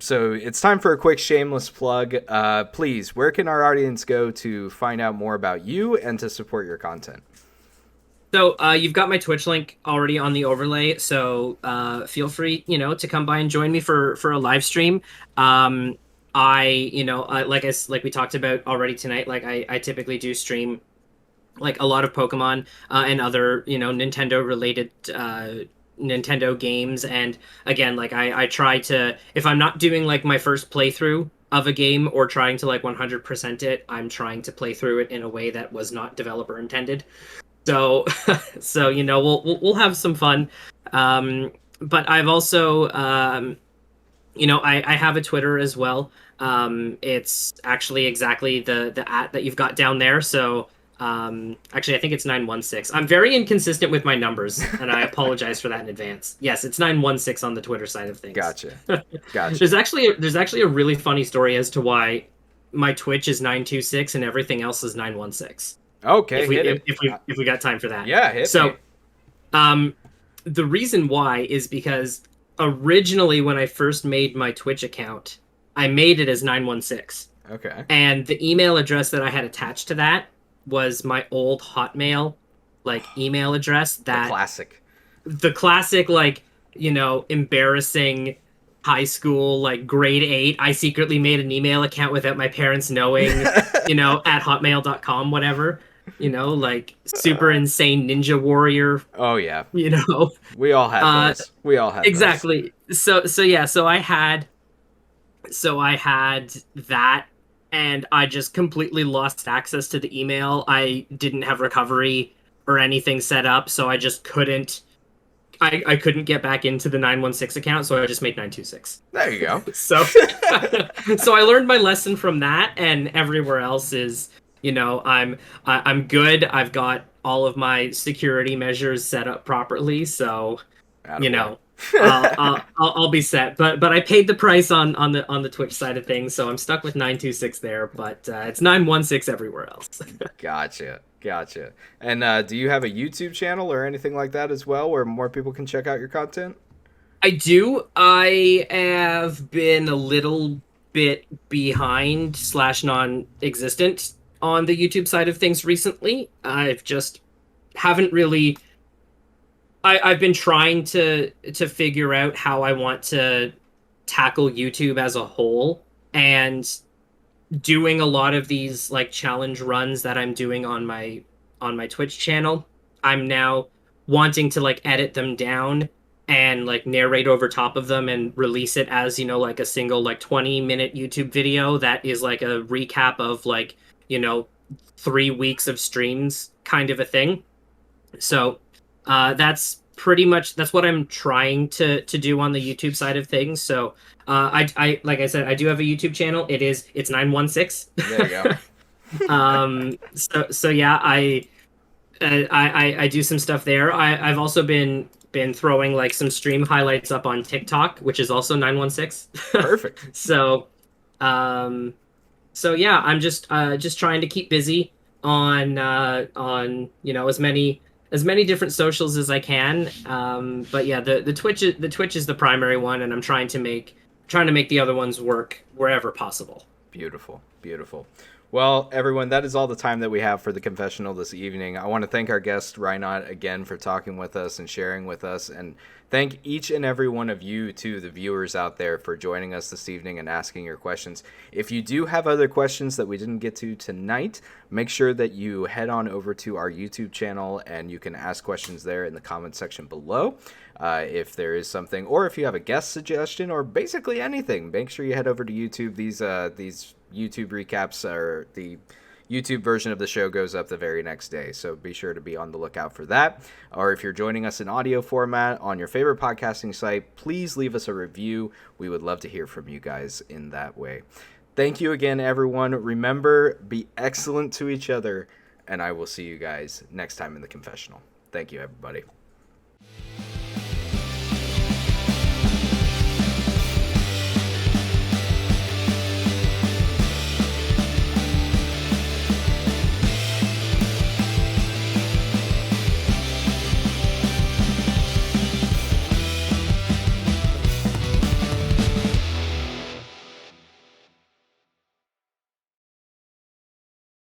So, it's time for a quick shameless plug. Please, where can our audience go to find out more about you and to support your content? So you've got my Twitch link already on the overlay, so feel free, to come by and join me for a live stream. Um, like we talked about already tonight, like I typically do stream like a lot of Pokemon and other Nintendo related Nintendo games. And again, like I try to, if I'm not doing like my first playthrough of a game or trying to like 100% it, I'm trying to play through it in a way that was not developer intended. So so we'll have some fun. But I've also I have a Twitter as well. It's actually exactly the at that you've got down there. So actually, I think it's 916. I'm very inconsistent with my numbers, and I apologize for that in advance. Yes, it's 916 on the Twitter side of things. Gotcha. Gotcha. There's actually a really funny story as to why my Twitch is 926 and everything else is 916. Okay, hit it. If we got time for that. Yeah, hit me. So um, the reason why is because originally when I first made my Twitch account, I made it as 916. Okay. And the email address that I had attached to that was my old Hotmail like email address The that classic. the classic like, embarrassing high school like grade 8 I secretly made an email account without my parents knowing, at hotmail.com whatever, like super insane ninja warrior, Oh yeah. you know. We all had those. We all had those. Exactly. So yeah, so I had that, and I just completely lost access to the email. I didn't have recovery or anything set up, so I just couldn't I couldn't get back into the 916 account, so I just made 926. There you go. So so I learned my lesson from that, and everywhere else is, I'm good. I've got all of my security measures set up properly, so Attaboy. I'll be set. But I paid the price on the Twitch side of things, so I'm stuck with 926 there. But it's 916 everywhere else. Gotcha. Gotcha. And do you have a YouTube channel or anything like that as well, where more people can check out your content? I do. I have been a little bit behind slash non-existent on the YouTube side of things recently. I've just haven't really. I've been trying to figure out how I want to tackle YouTube as a whole, and doing a lot of these like challenge runs that I'm doing on my Twitch channel. I'm now wanting to like edit them down and like narrate over top of them and release it as, like a single like 20-minute YouTube video that is like a recap of like, you know, 3 weeks of streams kind of a thing. So that's what I'm trying to do on the YouTube side of things. So I like I said, I do have a YouTube channel. It's 916. There you go. So yeah, I do some stuff there. I've also been throwing like some stream highlights up on TikTok, which is also 916. Perfect. Um so yeah, I'm just trying to keep busy on as many different socials as I can. But yeah, the Twitch is the primary one, and I'm trying to make the other ones work wherever possible. Beautiful. Beautiful. Well, everyone, that is all the time that we have for the confessional this evening. I want to thank our guest, Rynot, again for talking with us and sharing with us. And thank each and every one of you, too, the viewers out there, for joining us this evening and asking your questions. If you do have other questions that we didn't get to tonight, make sure that you head on over to our YouTube channel and you can ask questions there in the comment section below. If there is something, or if you have a guest suggestion, or basically anything, make sure you head over to YouTube. These YouTube recaps, or the YouTube version of the show goes up the very next day, so be sure to be on the lookout for that. Or if you're joining us in audio format on your favorite podcasting site, please leave us a review. We would love to hear from you guys in that way. Thank you again, everyone. Remember, be excellent to each other, and I will see you guys next time in the confessional. Thank you, everybody.